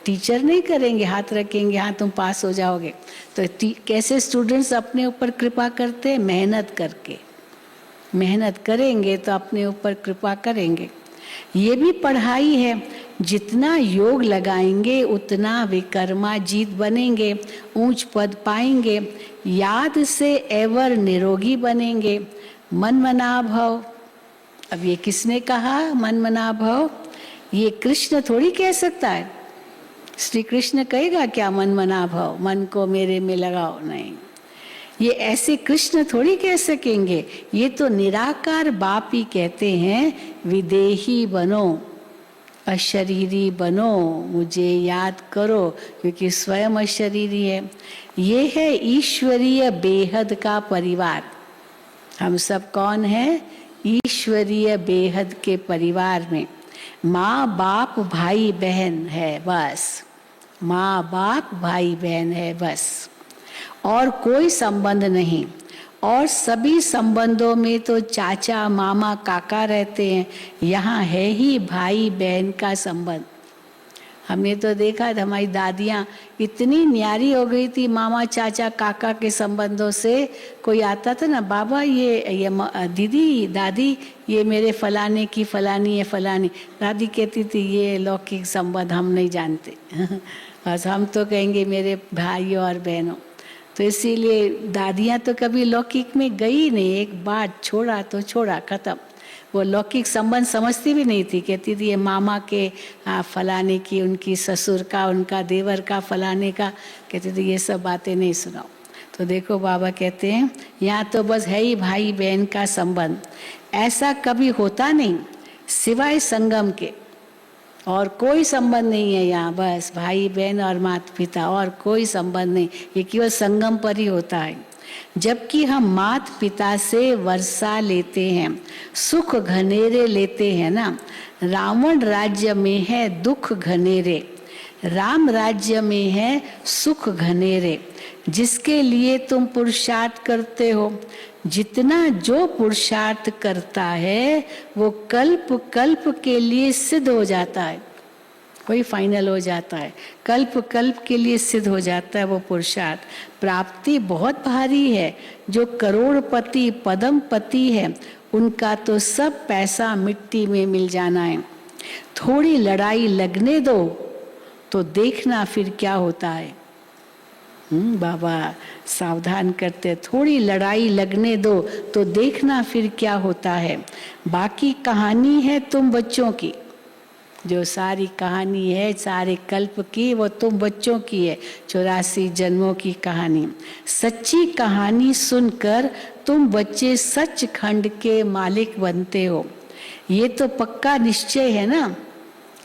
टीचर नहीं करेंगे, हाथ रखेंगे, हाँ तुम पास हो जाओगे। तो कैसे स्टूडेंट्स अपने ऊपर कृपा करते हैं? मेहनत करके। मेहनत करेंगे तो अपने ऊपर कृपा करेंगे। ये भी पढ़ाई है, जितना योग लगाएंगे उतना विकर्मा जीत बनेंगे, ऊंच पद पाएंगे, याद से एवर निरोगी बनेंगे। मन मना भव, अब ये किसने कहा मन मना भव? ये कृष्ण थोड़ी कह सकता है। श्री कृष्ण कहेगा क्या मन मना भव, मन को मेरे में लगाओ? नहीं, ये ऐसे कृष्ण थोड़ी कह सकेंगे। ये तो निराकार बाप ही कहते हैं विदेही बनो, अशरीरी बनो, मुझे याद करो, क्योंकि स्वयं अशरीरी है। ये है ईश्वरीय बेहद का परिवार। हम सब कौन है? ईश्वरीय बेहद के परिवार में माँ बाप भाई बहन है बस। माँ बाप भाई बहन है बस, और कोई संबंध नहीं। और सभी संबंधों में तो चाचा मामा काका रहते हैं, यहाँ है ही भाई बहन का संबंध। हमने तो देखा था हमारी दादियाँ इतनी न्यारी हो गई थी मामा चाचा काका के संबंधों से। कोई आता था ना, बाबा ये दीदी दादी ये मेरे फलाने की फलानी है फलानी। दादी कहती थी ये लौकिक संबंध हम नहीं जानते बस हम तो कहेंगे मेरे भाइयों और बहनों। तो इसीलिए दादियाँ तो कभी लौकिक में गई नहीं, एक बार छोड़ा तो छोड़ा, खत्म। वो लौकिक संबंध समझती भी नहीं थी। कहती थी ये मामा के फलाने की, उनकी ससुर का, उनका देवर का, फलाने का, कहती थी ये सब बातें नहीं सुनाओ। तो देखो बाबा कहते हैं यहाँ तो बस है ही भाई बहन का संबंध। ऐसा कभी होता नहीं सिवाय संगम के, और कोई संबंध नहीं है यहाँ। बस भाई बहन और माता पिता, और कोई संबंध नहीं। ये केवल संगम पर ही होता है। जबकि हम माता पिता से वर्षा लेते हैं, सुख घनेरे लेते हैं ना। रावण राज्य में है दुख घनेरे, राम राज्य में है सुख घनेरे। जिसके लिए तुम पुरुषार्थ करते हो, जितना जो पुरुषार्थ करता है वो कल्प कल्प के लिए सिद्ध हो जाता है, वही फाइनल हो जाता है। कल्प कल्प के लिए सिद्ध हो जाता है वो पुरुषार्थ। प्राप्ति बहुत भारी है। जो करोड़पति पदमपति है उनका तो सब पैसा मिट्टी में मिल जाना है। थोड़ी लड़ाई लगने दो तो देखना फिर क्या होता है। बाबा सावधान करते, थोड़ी लड़ाई लगने दो तो देखना फिर क्या होता है। बाकी कहानी है तुम बच्चों की, जो सारी कहानी है सारे कल्प की वो तुम बच्चों की है, 84 जन्मों की कहानी। सच्ची कहानी सुनकर तुम बच्चे सचखंड के मालिक बनते हो। ये तो पक्का निश्चय है ना,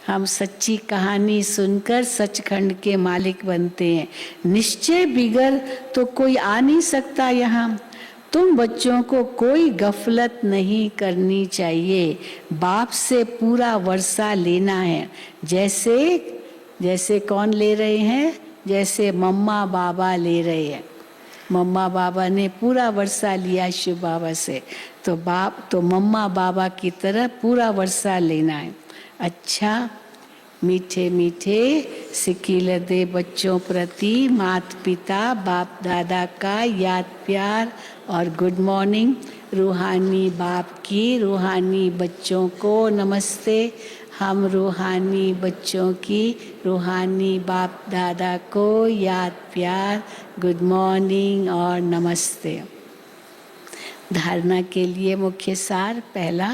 हम सच्ची कहानी सुनकर सचखंड के मालिक बनते हैं। निश्चय बिगर तो कोई आ नहीं सकता यहाँ। तुम बच्चों को कोई गफलत नहीं करनी चाहिए। बाप से पूरा वर्षा लेना है। जैसे कौन ले रहे हैं? जैसे मम्मा बाबा ले रहे हैं। मम्मा बाबा ने पूरा वर्षा लिया शिव बाबा से, तो मम्मा बाबा की तरह पूरा वर्षा लेना है। अच्छा, मीठे मीठे सिकील दे बच्चों प्रति माता पिता बाप दादा का याद प्यार और गुड मॉर्निंग। रूहानी बाप की रूहानी बच्चों को नमस्ते। हम रूहानी बच्चों की रूहानी बाप दादा को याद प्यार, गुड मॉर्निंग और नमस्ते। धारणा के लिए मुख्य सार, पहला,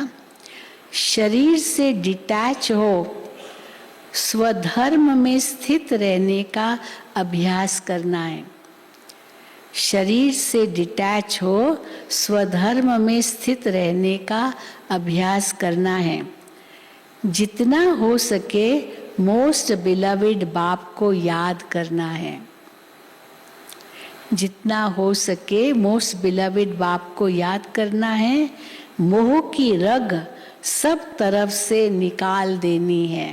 शरीर से डिटैच हो स्वधर्म में स्थित रहने का अभ्यास करना है। शरीर से डिटैच हो स्वधर्म में स्थित रहने का अभ्यास करना है। जितना हो सके मोस्ट बिलवेड बाप को याद करना है। जितना हो सके मोस्ट बिलवेड बाप को याद करना है। मोह की रग सब तरफ से निकाल देनी है।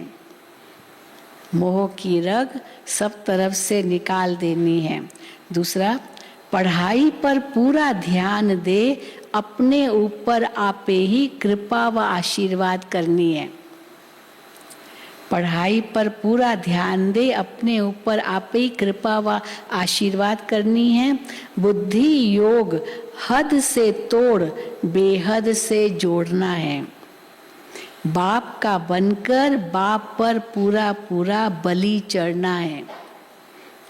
मोह की रग सब तरफ से निकाल देनी है। दूसरा, पढ़ाई पर पूरा ध्यान दे, अपने ऊपर आपे ही कृपा व आशीर्वाद करनी है। पढ़ाई पर पूरा ध्यान दे, अपने ऊपर आपे ही कृपा व आशीर्वाद करनी है। बुद्धि योग हद से तोड़ बेहद से जोड़ना है। बाप का बनकर बाप पर पूरा पूरा बलि चढ़ना है।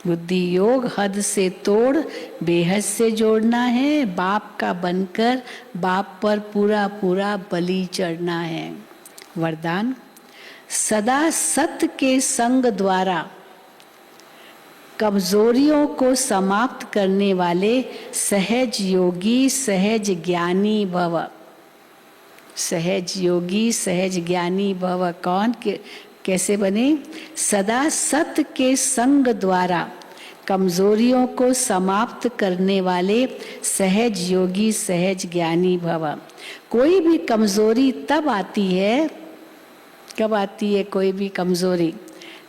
बुद्धि योग हद से तोड़ बेहद से जोड़ना है। बाप का बनकर बाप पर पूरा पूरा बलि चढ़ना है। वरदान, सदा सत्य के संग द्वारा कमजोरियों को समाप्त करने वाले सहज योगी सहज ज्ञानी भव। सहज योगी सहज ज्ञानी भव कौन कैसे बने? सदा सत्य के संग द्वारा कमजोरियों को समाप्त करने वाले सहज योगी सहज ज्ञानी भव। कोई भी कमजोरी तब आती है, कब आती है कोई भी कमजोरी?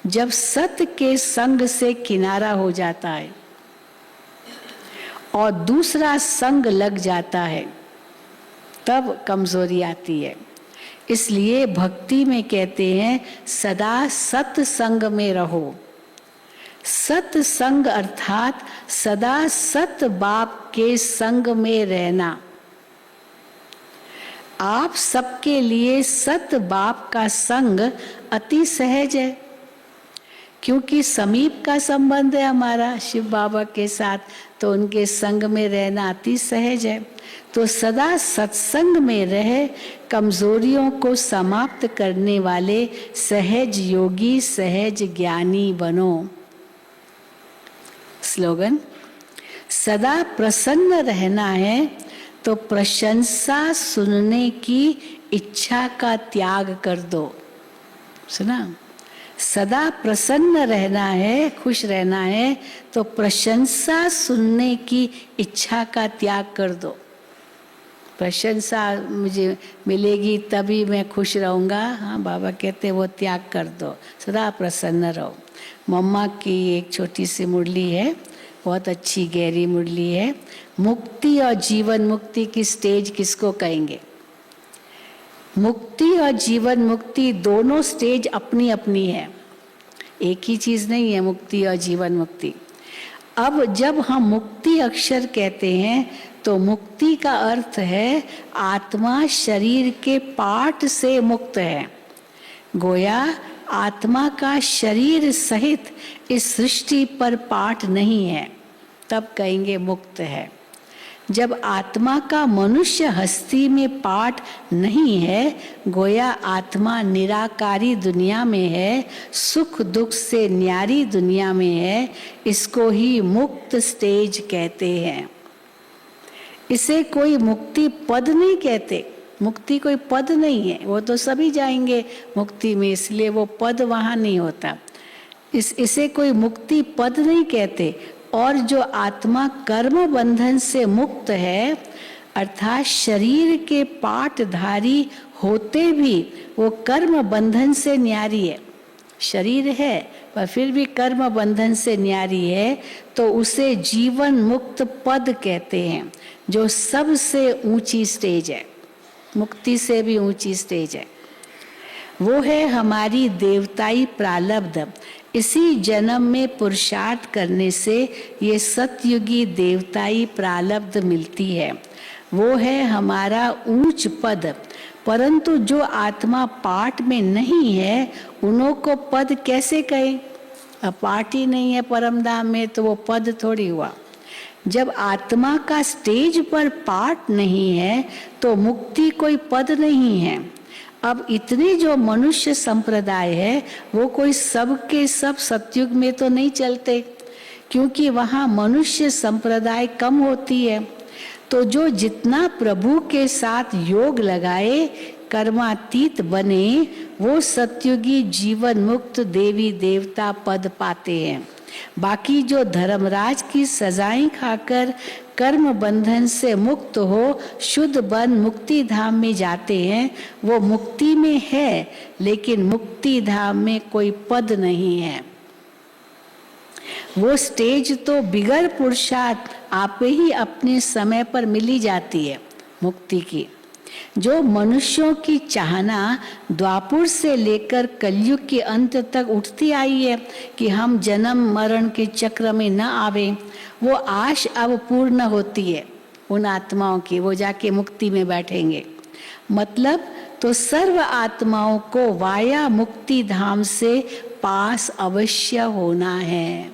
जब सत्य के संग से किनारा हो जाता है और दूसरा संग लग जाता है, तब कमजोरी आती है। इसलिए भक्ति में कहते हैं सदा सत्संग में रहो। सत्संग अर्थात सदा सत बाप के संग में रहना। आप सबके लिए सत बाप का संग अति सहज है, क्योंकि समीप का संबंध है हमारा शिव बाबा के साथ, तो उनके संग में रहना अति सहज है। तो सदा सत्संग में रहे, कमजोरियों को समाप्त करने वाले सहज योगी सहज ज्ञानी बनो। स्लोगन, सदा प्रसन्न रहना है तो प्रशंसा सुनने की इच्छा का त्याग कर दो। सुना? सदा प्रसन्न रहना है, खुश रहना है तो प्रशंसा सुनने की इच्छा का त्याग कर दो। प्रशंसा मुझे मिलेगी तभी मैं खुश रहूँगा, हाँ बाबा कहते वो त्याग कर दो, सदा प्रसन्न रहो। मम्मा की एक छोटी सी मुरली है, बहुत अच्छी गहरी मुरली है। मुक्ति और जीवन मुक्ति की स्टेज किसको कहेंगे? मुक्ति और जीवन मुक्ति दोनों स्टेज अपनी अपनी है, एक ही चीज नहीं है मुक्ति और जीवन मुक्ति। अब जब हम मुक्ति अक्षर कहते हैं तो मुक्ति का अर्थ है आत्मा शरीर के पार्ट से मुक्त है। गोया आत्मा का शरीर सहित इस सृष्टि पर पार्ट नहीं है, तब कहेंगे मुक्त है। जब आत्मा का मनुष्य हस्ती में पार्ट नहीं है, गोया आत्मा निराकारी दुनिया में है, सुख दुख से न्यारी दुनिया में है, इसको ही मुक्त स्टेज कहते हैं। इसे कोई मुक्ति पद नहीं कहते, मुक्ति कोई पद नहीं है, वो तो सभी जाएंगे मुक्ति में, इसलिए वो पद वहाँ नहीं होता। इसे कोई मुक्ति पद नहीं कहते। और जो आत्मा कर्म बंधन से मुक्त है, अर्थात शरीर के पाटधारी होते भी वो कर्म बंधन से न्यारी है, शरीर है पर फिर भी कर्म बंधन से न्यारी है, तो उसे जीवन मुक्त पद कहते हैं, जो सबसे ऊंची स्टेज है, मुक्ति से भी ऊंची स्टेज है। वो है हमारी देवताई प्रालब्ध। इसी जन्म में पुरुषार्थ करने से ये सतयुगी देवताई प्रालब्ध मिलती है। वो है हमारा ऊंच पद। परंतु जो आत्मा पाठ में नहीं है, उन्हों को पद कैसे कहें? अब पाठ ही नहीं है परम धाम में, तो वो पद थोड़ी हुआ। जब आत्मा का स्टेज पर पाठ नहीं है, तो मुक्ति कोई पद नहीं है। अब इतने जो मनुष्य संप्रदाय है, वो कोई सब के सब सतयुग में तो नहीं चलते, क्योंकि वहाँ मनुष्य संप्रदाय कम होती है। तो जो जितना प्रभु के साथ योग लगाए, कर्मातीत बने, वो सतयुगी जीवन मुक्त देवी देवता पद पाते हैं। बाकी जो धर्मराज की सजाएं खाकर कर्म बंधन से मुक्त हो शुद्ध बन मुक्ति धाम में जाते हैं, वो मुक्ति में है, लेकिन मुक्ति धाम में कोई पद नहीं है। वो स्टेज तो बिगर पुरुषार्थ आप ही अपने समय पर मिली जाती है मुक्ति की। जो मनुष्यों की चाहना द्वापुर से लेकर कलयुग के अंत तक उठती आई है कि हम जन्म मरण के चक्र में न आवे, वो आश अब पूर्ण होती है उन आत्माओं की, वो जाके मुक्ति में बैठेंगे। मतलब तो सर्व आत्माओं को वाया मुक्ति धाम से पास अवश्य होना है।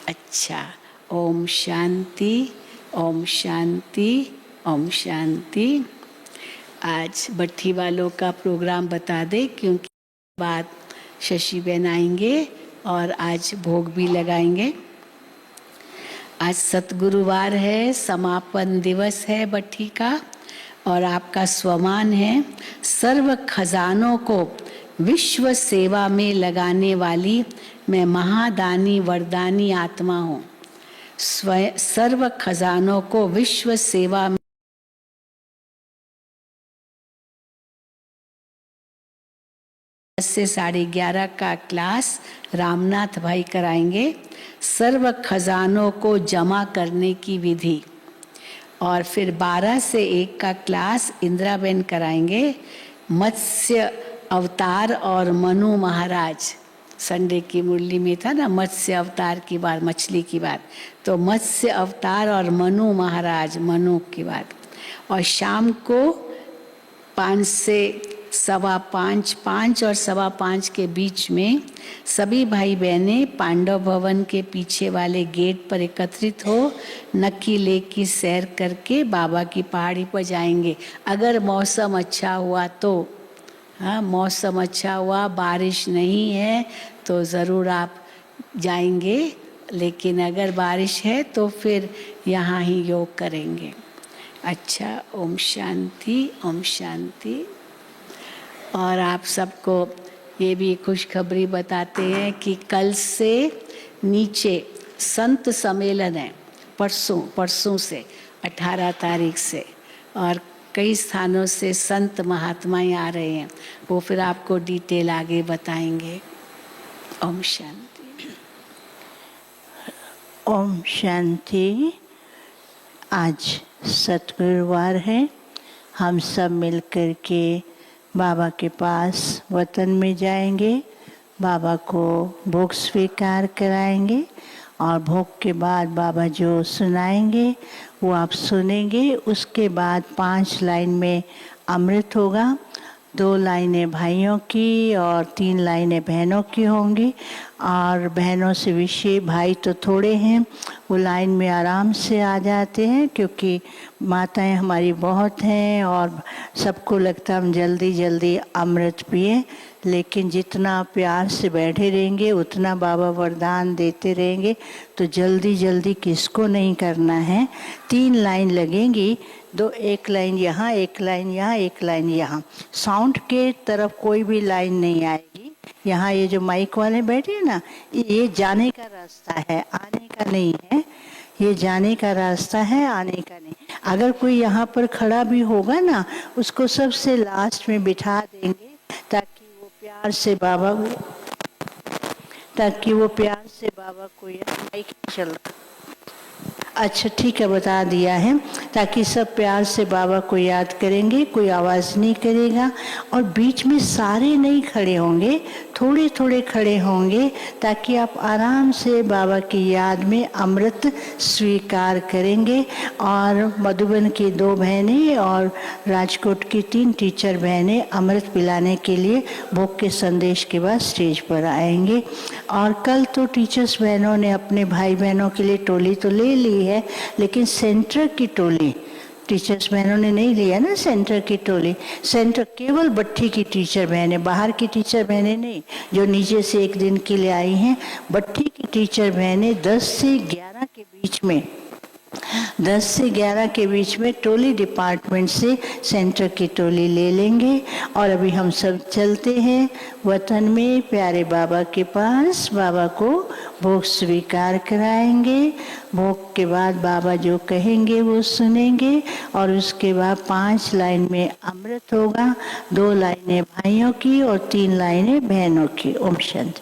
अच्छा, ओम शांति, ओम शांति, ओम शांति। आज भट्ठी वालों का प्रोग्राम बता दे, क्योंकि बाद शशि बहन आएंगे और आज भोग भी लगाएंगे। आज सतगुरुवार है, समापन दिवस है भट्ठी का, और आपका स्वमान है। सर्व खजानों को विश्व सेवा में लगाने वाली मैं महादानी वरदानी आत्मा हूँ। सर्व खजानों को विश्व सेवा में 10 से 11:30 का क्लास रामनाथ भाई कराएंगे, सर्व खजानों को जमा करने की विधि। और फिर 12 से 1 का क्लास इंदिरा बहन कराएंगे, मत्स्य अवतार और मनु महाराज। संडे की मुरली में था ना मत्स्य अवतार की बात, मछली की बात, तो मत्स्य अवतार और मनु महाराज, मनु की बात। और शाम को 5 से 5:15, 5 और 5:15 के बीच में सभी भाई बहनें पांडव भवन के पीछे वाले गेट पर एकत्रित हो, नक्की लेक की सैर करके बाबा की पहाड़ी पर जाएंगे। अगर मौसम अच्छा हुआ तो, हाँ मौसम अच्छा हुआ, बारिश नहीं है तो ज़रूर आप जाएंगे, लेकिन अगर बारिश है तो फिर यहाँ ही योग करेंगे। अच्छा, ओम शांति, ओम शांति। और आप सबको ये भी खुशखबरी बताते हैं कि कल से नीचे संत सम्मेलन है, परसों से 18 तारीख से, और कई स्थानों से संत महात्माएं आ रहे हैं, वो फिर आपको डिटेल आगे बताएंगे। ओम शांति, ओम शांति। आज सतगुरुवार है, हम सब मिलकर के बाबा के पास वतन में जाएंगे, बाबा को भोग स्वीकार कराएंगे, और भोग के बाद बाबा जो सुनाएंगे वो आप सुनेंगे। उसके बाद 5 लाइन में अमृत होगा, 2 लाइनें भाइयों की और 3 लाइनें बहनों की होंगी, और बहनों से विशेष भाई तो थोड़े हैं, वो लाइन में आराम से आ जाते हैं क्योंकि माताएं हमारी बहुत हैं और सबको लगता है हम जल्दी जल्दी अमृत पिए, लेकिन जितना प्यार से बैठे रहेंगे उतना बाबा वरदान देते रहेंगे। तो जल्दी जल्दी किसको नहीं करना है। 3 लाइन लगेंगी, एक लाइन यहाँ, एक लाइन यहाँ, एक लाइन यहाँ। साउंड के तरफ कोई भी लाइन नहीं आएगी। यहाँ ये जो माइक वाले बैठे हैं ना, ये जाने का रास्ता है, आने का नहीं है। ये जाने का रास्ता है, आने का नहीं। अगर कोई यहाँ पर खड़ा भी होगा ना, उसको सबसे लास्ट में बिठा देंगे ताकि वो प्यार से बाबा को याद। माइक चल रहा, अच्छा ठीक है, बता दिया है, ताकि सब प्यार से बाबा को याद करेंगे, कोई आवाज़ नहीं करेगा। और बीच में सारे नहीं खड़े होंगे, थोड़े थोड़े खड़े होंगे ताकि आप आराम से बाबा की याद में अमृत स्वीकार करेंगे। और मधुबन की 2 बहनें और राजकोट की 3 टीचर बहनें अमृत पिलाने के लिए भोग के संदेश के बाद स्टेज पर आएंगे। और कल तो टीचर्स बहनों ने अपने भाई बहनों के लिए टोली तो ले ली है, लेकिन सेंटर की टोली टीचर्स बहनों ने नहीं लिया ना। सेंटर की टोली, सेंटर केवल भट्ठी की टीचर बहनें, बाहर की टीचर बहनें नहीं, जो नीचे से 1 दिन के लिए आई हैं। भट्ठी की टीचर बहनें 10 से 11 के बीच में, 10 से 11 के बीच में टोली डिपार्टमेंट से सेंटर की टोली ले लेंगे। और अभी हम सब चलते हैं वतन में प्यारे बाबा के पास, बाबा को भोग स्वीकार कराएंगे। भोग के बाद बाबा जो कहेंगे वो सुनेंगे। और उसके बाद 5 लाइन में अमृत होगा, 2 लाइनें भाइयों की और 3 लाइनें बहनों की। ओम शांति।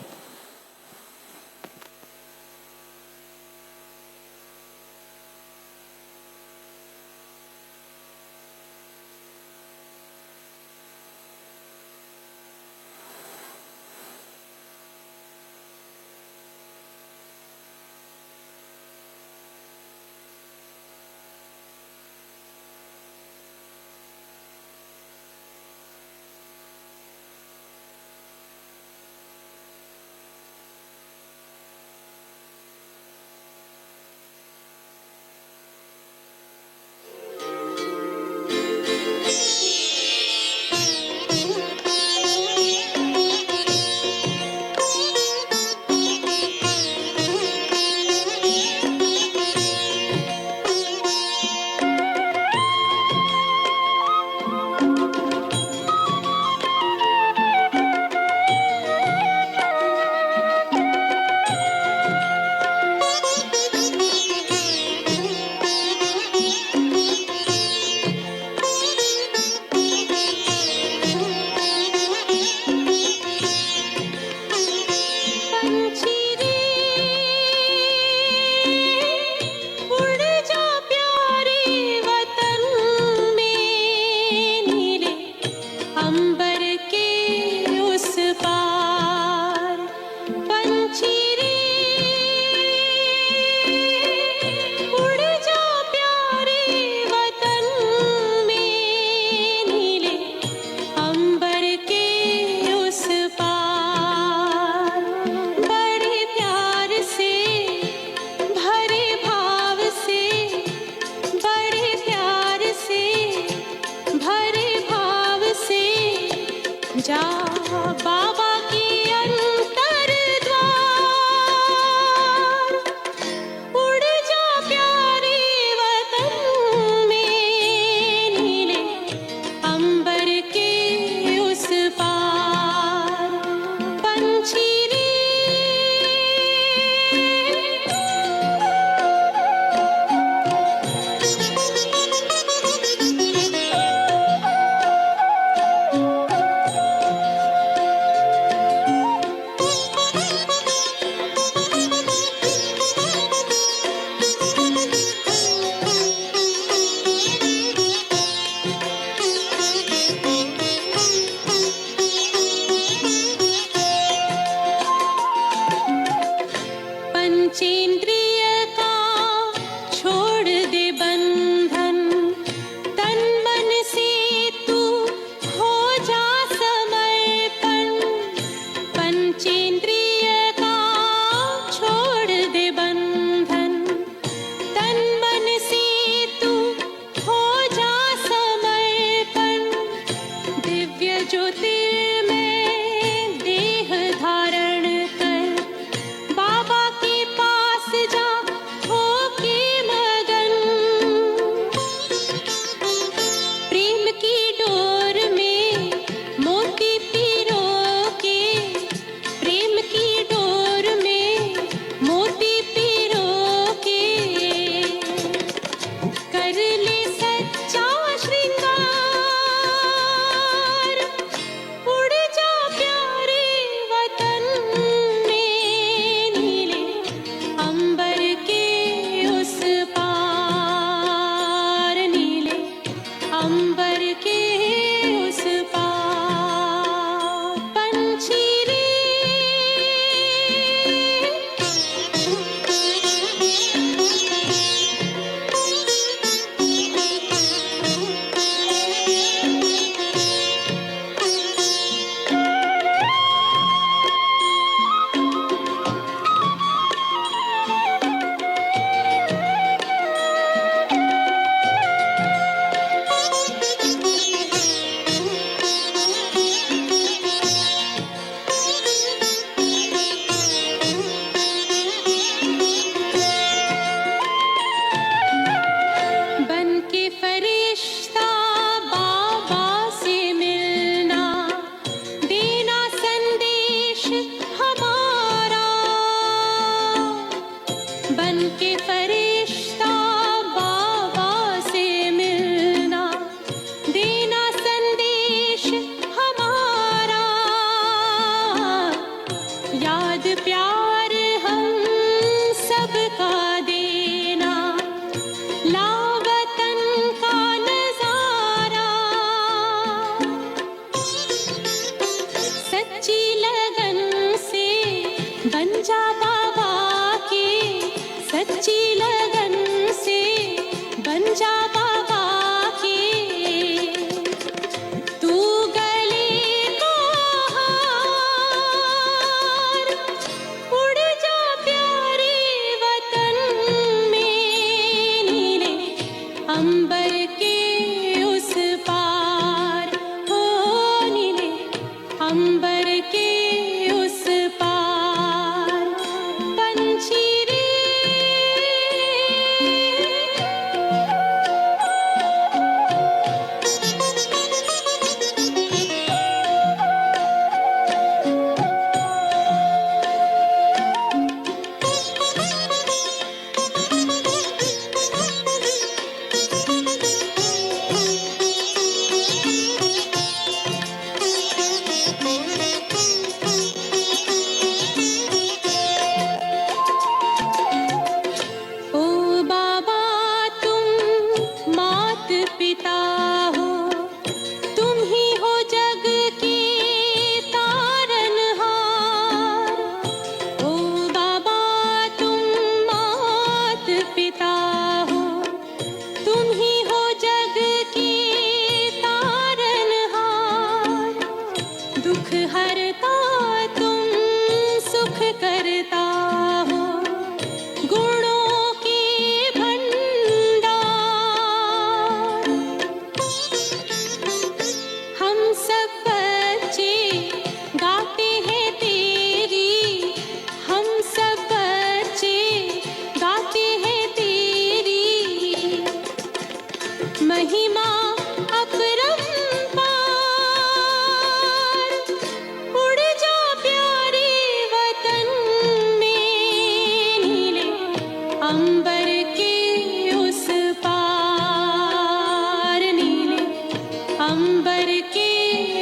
अंबर के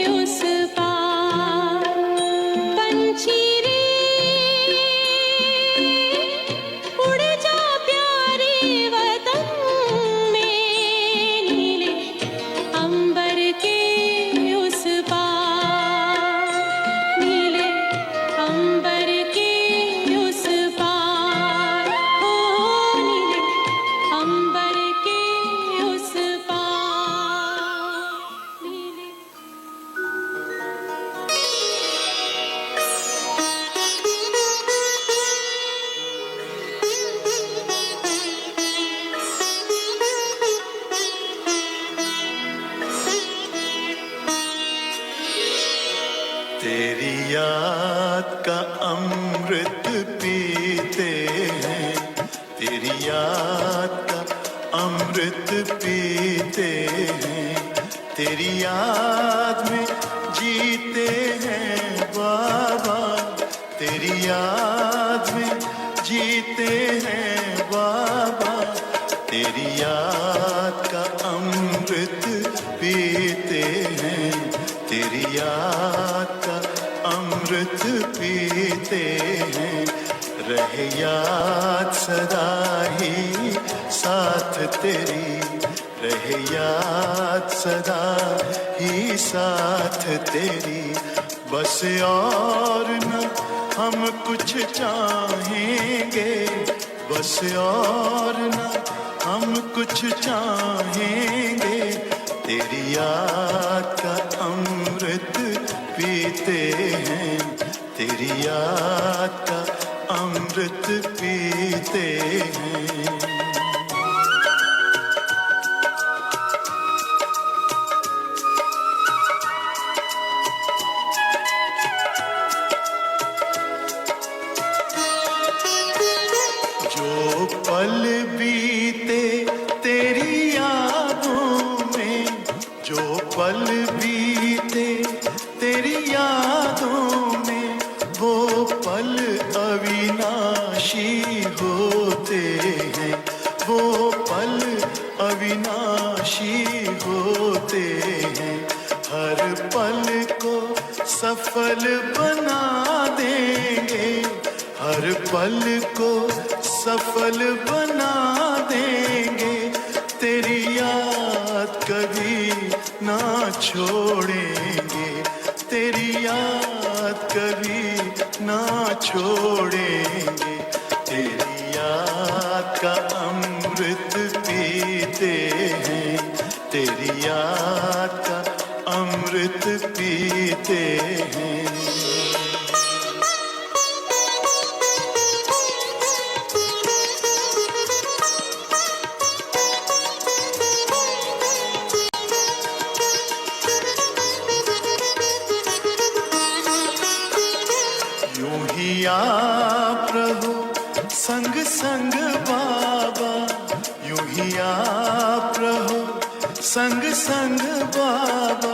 उस पार पंछी रे उड़ जा प्यारे वतन में, नीले अंबर के उस पार, नीले अंबर के उस पार, हो नीले अंबर के उस पार, नीले। तेरी याद का अमृत पीते हैं, तेरी याद का अमृत पीते हैं, तेरी याद में जीते हैं बाबा, तेरी याद में जीते हैं बाबा, तेरी याद का अमृत पीते हैं, तेरी याद का अमृत पीते हैं, रहे याद सदा ही साथ तेरी, रहे याद सदा ही साथ तेरी, बस और न हम कुछ चाहेंगे, बस और न हम कुछ चाहेंगे, तेरी याद का अमृत पीते हैं, तेरी याद का अमृत पीते हैं। जो पल बीते तेरी यादों में, जो पल बीते तेरी यादों में, वो पल अविनाशी होते हैं, वो पल अविनाशी होते हैं, हर पल को सफल बना देंगे, हर पल को सफल बना देंगे, तेरी याद कभी ना छोड़ेंगे, तेरी याद कभी ना छोड़ेंगे, तेरी याद का अमृत पीते हैं, तेरी याद का अमृत पीते हैं। आप रहो संग संग बाबा, यूं ही आप रहो संग संग बाबा,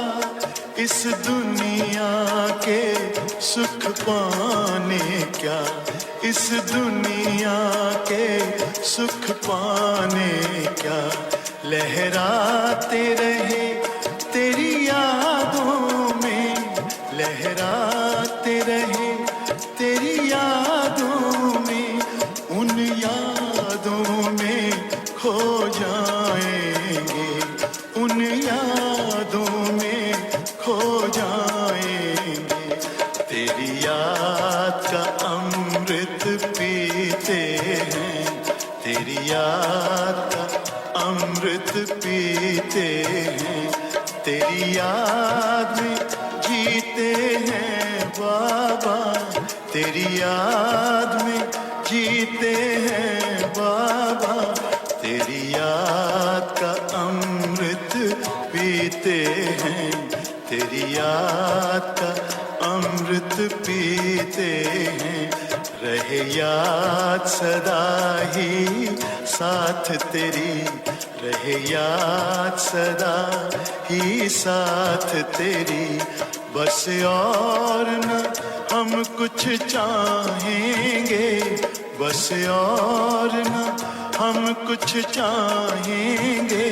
इस दुनिया के सुख पाने क्या, इस दुनिया के सुख पाने क्या, लहराते रहे तेरी यादों में, लहराते रहे तेरी यादों में, उन यादों में खो जाएंगे, उन यादों में खो जाएंगे, तेरी याद का अमृत पीते हैं, तेरी याद का अमृत पीते हैं, तेरी याद में जीते हैं बाबा, तेरी याद में जीते हैं बाबा, तेरी याद का अमृत पीते हैं, तेरी याद का अमृत पीते हैं, रहे याद सदा ही साथ तेरी, रहे याद सदा ही साथ तेरी, बस और न हम कुछ चाहेंगे, बस और न हम कुछ चाहेंगे,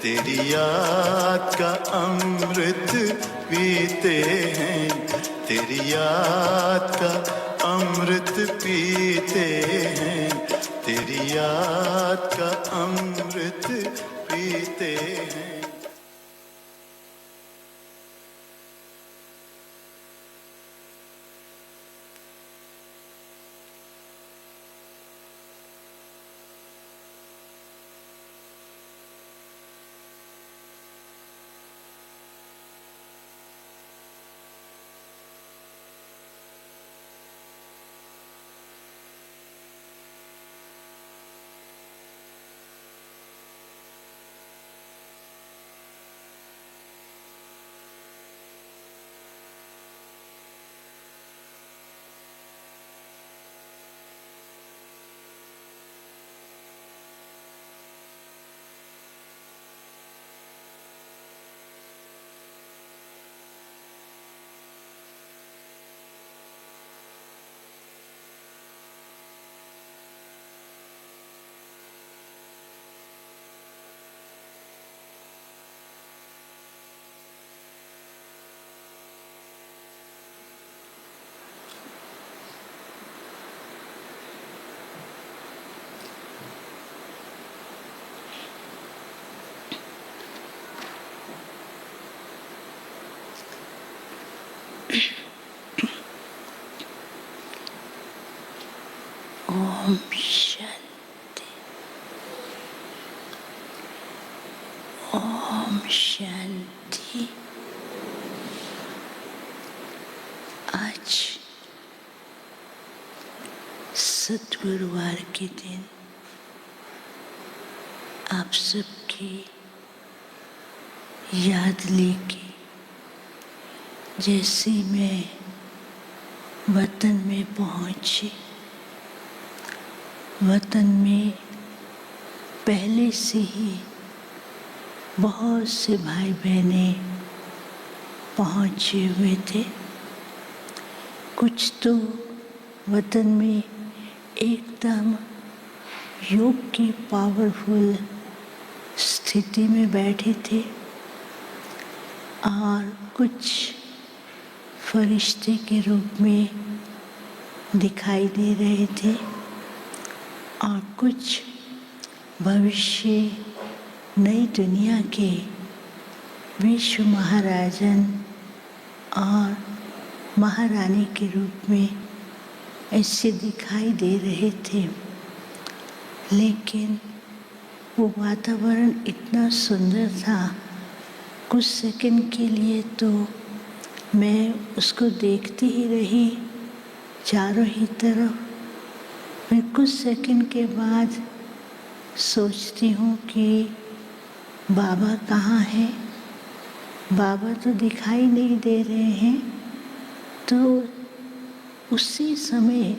तेरी याद का अमृत पीते हैं, तेरी याद का अमृत पीते हैं, तेरी याद का अमृत पीते हैं। ओम शांति, ओम शांति। आज सद्गुरुवार के दिन आप सबकी याद लेके जैसे मैं वतन में पहुंची, वतन में पहले से ही बहुत से भाई बहने पहुंचे हुए थे। कुछ तो वतन में एकदम योग की पावरफुल स्थिति में बैठे थे और कुछ फरिश्ते के रूप में दिखाई दे रहे थे और कुछ भविष्य नई दुनिया के विश्व महाराजन और महारानी के रूप में ऐसे दिखाई दे रहे थे। लेकिन वो वातावरण इतना सुंदर था, कुछ सेकंड के लिए तो मैं उसको देखती ही रही चारों ही तरफ। फिर कुछ सेकंड के बाद सोचती हूँ कि बाबा कहाँ हैं, बाबा तो दिखाई नहीं दे रहे हैं। तो उसी समय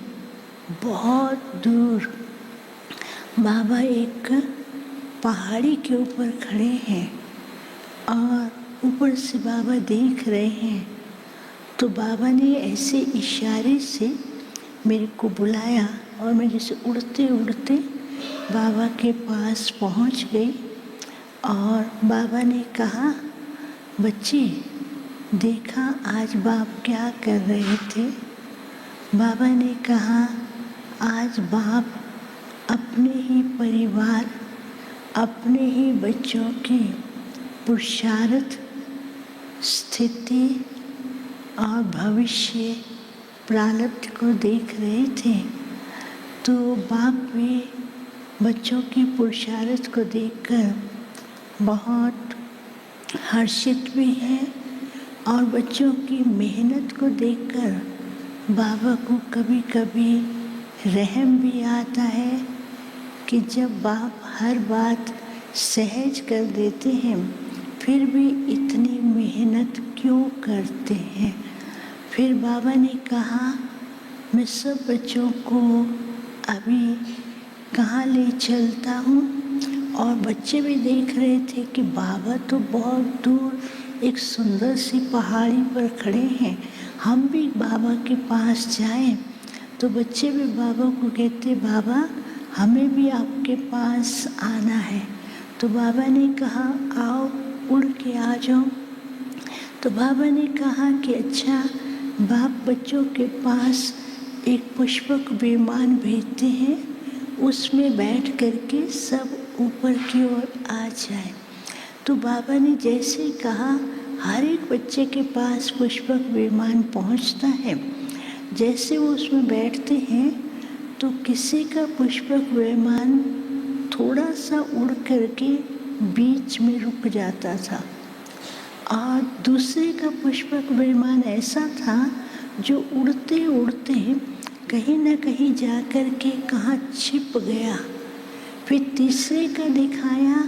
बहुत दूर बाबा एक पहाड़ी के ऊपर खड़े हैं और ऊपर से बाबा देख रहे हैं। तो बाबा ने ऐसे इशारे से मेरे को बुलाया और मैं जैसे उड़ते उड़ते बाबा के पास पहुंच गई और बाबा ने कहा, बच्चे देखा आज बाप क्या कर रहे थे। बाबा ने कहा, आज बाप अपने ही परिवार, अपने ही बच्चों की पुरुषार्थ, स्थिति और भविष्य प्रारब्ध को देख रहे थे। तो बाप भी बच्चों की पुरुषार्थ को देखकर बहुत हर्षित भी हैं और बच्चों की मेहनत को देखकर बाबा को कभी कभी रहम भी आता है कि जब बाप हर बात सहज कर देते हैं फिर भी इतनी मेहनत क्यों करते हैं। फिर बाबा ने कहा, मैं सब बच्चों को अभी कहाँ ले चलता हूँ। और बच्चे भी देख रहे थे कि बाबा तो बहुत दूर एक सुंदर सी पहाड़ी पर खड़े हैं, हम भी बाबा के पास जाएं। तो बच्चे भी बाबा को कहते, बाबा हमें भी आपके पास आना है। तो बाबा ने कहा आओ उड़ के आ जाओ। तो बाबा ने कहा कि अच्छा बाप बच्चों के पास एक पुष्पक विमान भेजते हैं, उसमें बैठ करके सब ऊपर की ओर आ जाए। तो बाबा ने जैसे ही कहा हर एक बच्चे के पास पुष्पक विमान पहुंचता है। जैसे वो उसमें बैठते हैं तो किसी का पुष्पक विमान थोड़ा सा उड़ करके बीच में रुक जाता था और दूसरे का पुष्पक विमान ऐसा था जो उड़ते उड़ते कहीं न कहीं जा कर के कहाँ छिप गया। फिर तीसरे का दिखाया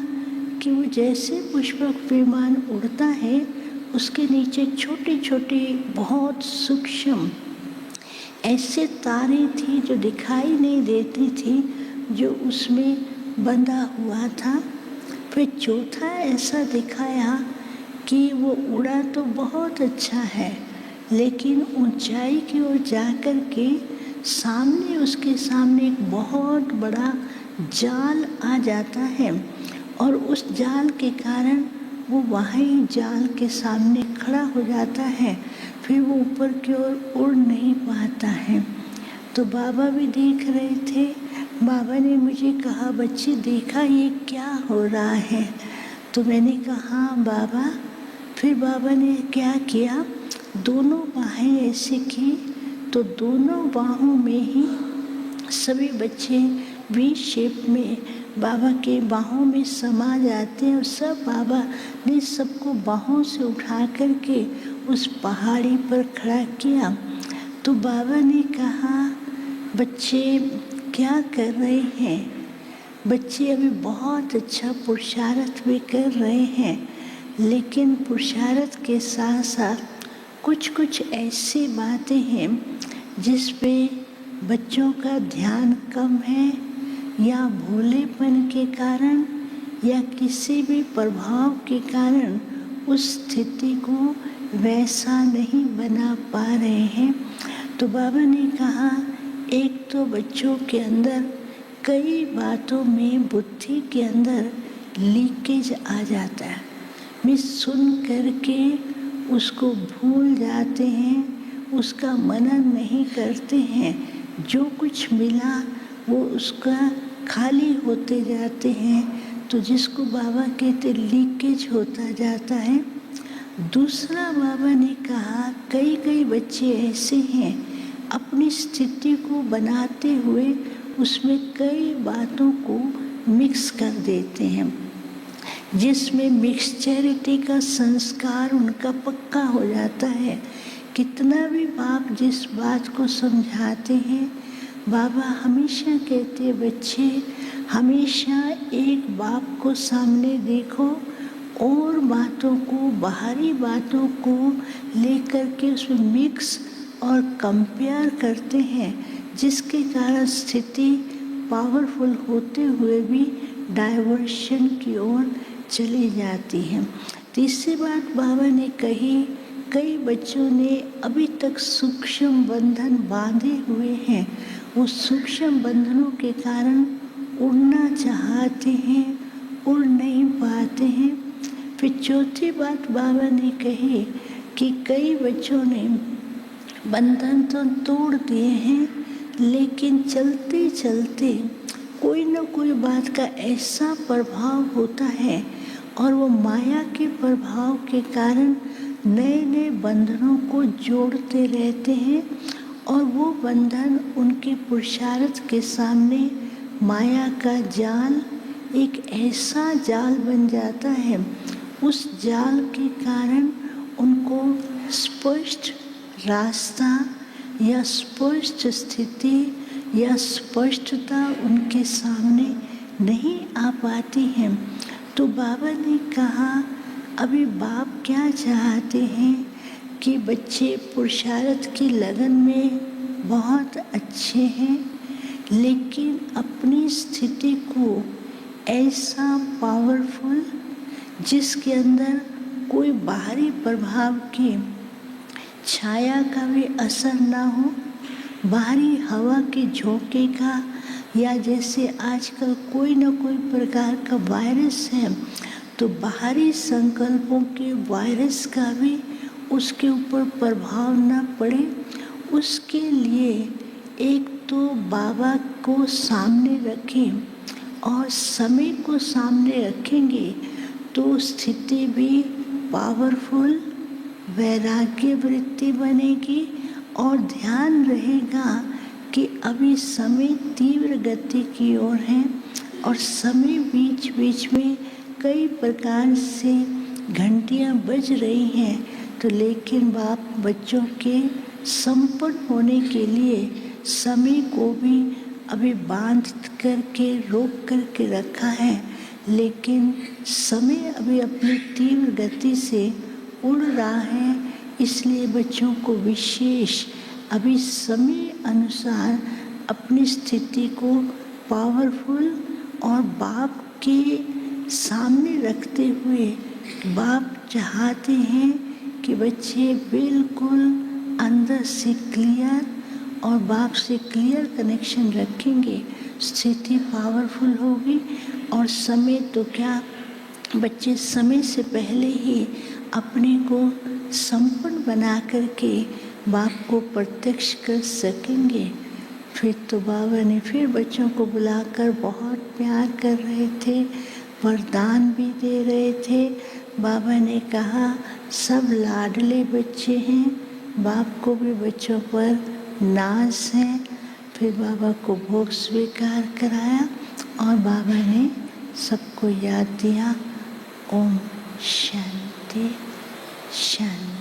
कि वो जैसे पुष्पक विमान उड़ता है उसके नीचे छोटे छोटे बहुत सूक्ष्म ऐसे तारे थी जो दिखाई नहीं देती थी, जो उसमें बंधा हुआ था। फिर चौथा ऐसा दिखाया कि वो उड़ा तो बहुत अच्छा है, लेकिन ऊंचाई की ओर जाकर के सामने उसके सामने एक बहुत बड़ा जाल आ जाता है और उस जाल के कारण वो वहीं जाल के सामने खड़ा हो जाता है। फिर वो ऊपर की ओर उड़ नहीं पाता है। तो बाबा भी देख रहे थे। बाबा ने मुझे कहा बच्चे देखा ये क्या हो रहा है? तो मैंने कहा बाबा। फिर बाबा ने क्या किया, दोनों बाहें ऐसे की तो दोनों बाहों में ही सभी बच्चे वी शेप में बाबा के बाहों में समा जाते हैं और सब बाबा ने सबको बाहों से उठा करके उस पहाड़ी पर खड़ा किया। तो बाबा ने कहा बच्चे क्या कर रहे हैं? बच्चे अभी बहुत अच्छा पुरुषार्थ भी कर रहे हैं, लेकिन पुरुषार्थ के साथ साथ कुछ कुछ ऐसी बातें हैं जिस पे बच्चों का ध्यान कम है, या भोलेपन के कारण या किसी भी प्रभाव के कारण उस स्थिति को वैसा नहीं बना पा रहे हैं। तो बाबा ने कहा एक तो बच्चों के अंदर कई बातों में बुद्धि के अंदर लीकेज आ जाता है। वे सुन करके उसको भूल जाते हैं, उसका मनन नहीं करते हैं। जो कुछ मिला वो उसका खाली होते जाते हैं, तो जिसको बाबा कहते लीकेज होता जाता है। दूसरा बाबा ने कहा कई कई बच्चे ऐसे हैं अपनी स्थिति को बनाते हुए उसमें कई बातों को मिक्स कर देते हैं, जिसमें मिक्सचरिटी का संस्कार उनका पक्का हो जाता है। कितना भी बाप जिस बात को समझाते हैं, बाबा हमेशा कहते हैं बच्चे हमेशा एक बाप को सामने देखो और बातों को, बाहरी बातों को लेकर के उसमें मिक्स और कंपेयर करते हैं, जिसके कारण स्थिति पावरफुल होते हुए भी डाइवर्शन की ओर चली जाती है। तीसरी बात बाबा ने कही कई बच्चों ने अभी तक सूक्ष्म बंधन बांधे हुए हैं, वो सूक्ष्म बंधनों के कारण उड़ना चाहते हैं, उड़ नहीं पाते हैं। फिर चौथी बात बाबा ने कही कि कई बच्चों ने बंधन तो तोड़ दिए हैं, लेकिन चलते चलते कोई न कोई बात का ऐसा प्रभाव होता है और वो माया के प्रभाव के कारण नए नए बंधनों को जोड़ते रहते हैं और वो बंधन उनके पुरुषार्थ के सामने माया का जाल एक ऐसा जाल बन जाता है। उस जाल के कारण उनको स्पष्ट रास्ता या स्पष्ट स्थिति या स्पष्टता उनके सामने नहीं आ पाती है। तो बाबा ने कहा अभी बाप क्या चाहते हैं कि बच्चे पुरुषार्थ की लगन में बहुत अच्छे हैं, लेकिन अपनी स्थिति को ऐसा पावरफुल जिसके अंदर कोई बाहरी प्रभाव की छाया का भी असर ना हो, बाहरी हवा के झोंके का या जैसे आजकल कोई ना कोई प्रकार का वायरस है, तो बाहरी संकल्पों के वायरस का भी उसके ऊपर प्रभाव न पड़े, उसके लिए एक तो बाबा को सामने रखें, और समय को सामने रखेंगे तो स्थिति भी पावरफुल, वैराग्य वृत्ति बनेगी और ध्यान रहेगा कि अभी समय तीव्र गति की ओर है और समय बीच बीच में कई प्रकार से घंटियां बज रही हैं, तो लेकिन बाप बच्चों के संपन्न होने के लिए समय को भी अभी बांध करके रोक करके रखा है, लेकिन समय अभी अपनी तीव्र गति से उड़ रहा है। इसलिए बच्चों को विशेष अभी समय अनुसार अपनी स्थिति को पावरफुल और बाप के सामने रखते हुए, बाप चाहते हैं कि बच्चे बिल्कुल अंदर से क्लियर और बाप से क्लियर कनेक्शन रखेंगे, स्थिति पावरफुल होगी। और समय तो क्या, बच्चे समय से पहले ही अपने को संपन्न बना करके बाप को प्रत्यक्ष कर सकेंगे। फिर तो बाबा ने फिर बच्चों को बुलाकर बहुत प्यार कर रहे थे, वरदान भी दे रहे थे। बाबा ने कहा सब लाडले बच्चे हैं, बाप को भी बच्चों पर नाज है। फिर बाबा को भोग स्वीकार कराया और बाबा ने सबको याद दिया, ओम शांति शांति।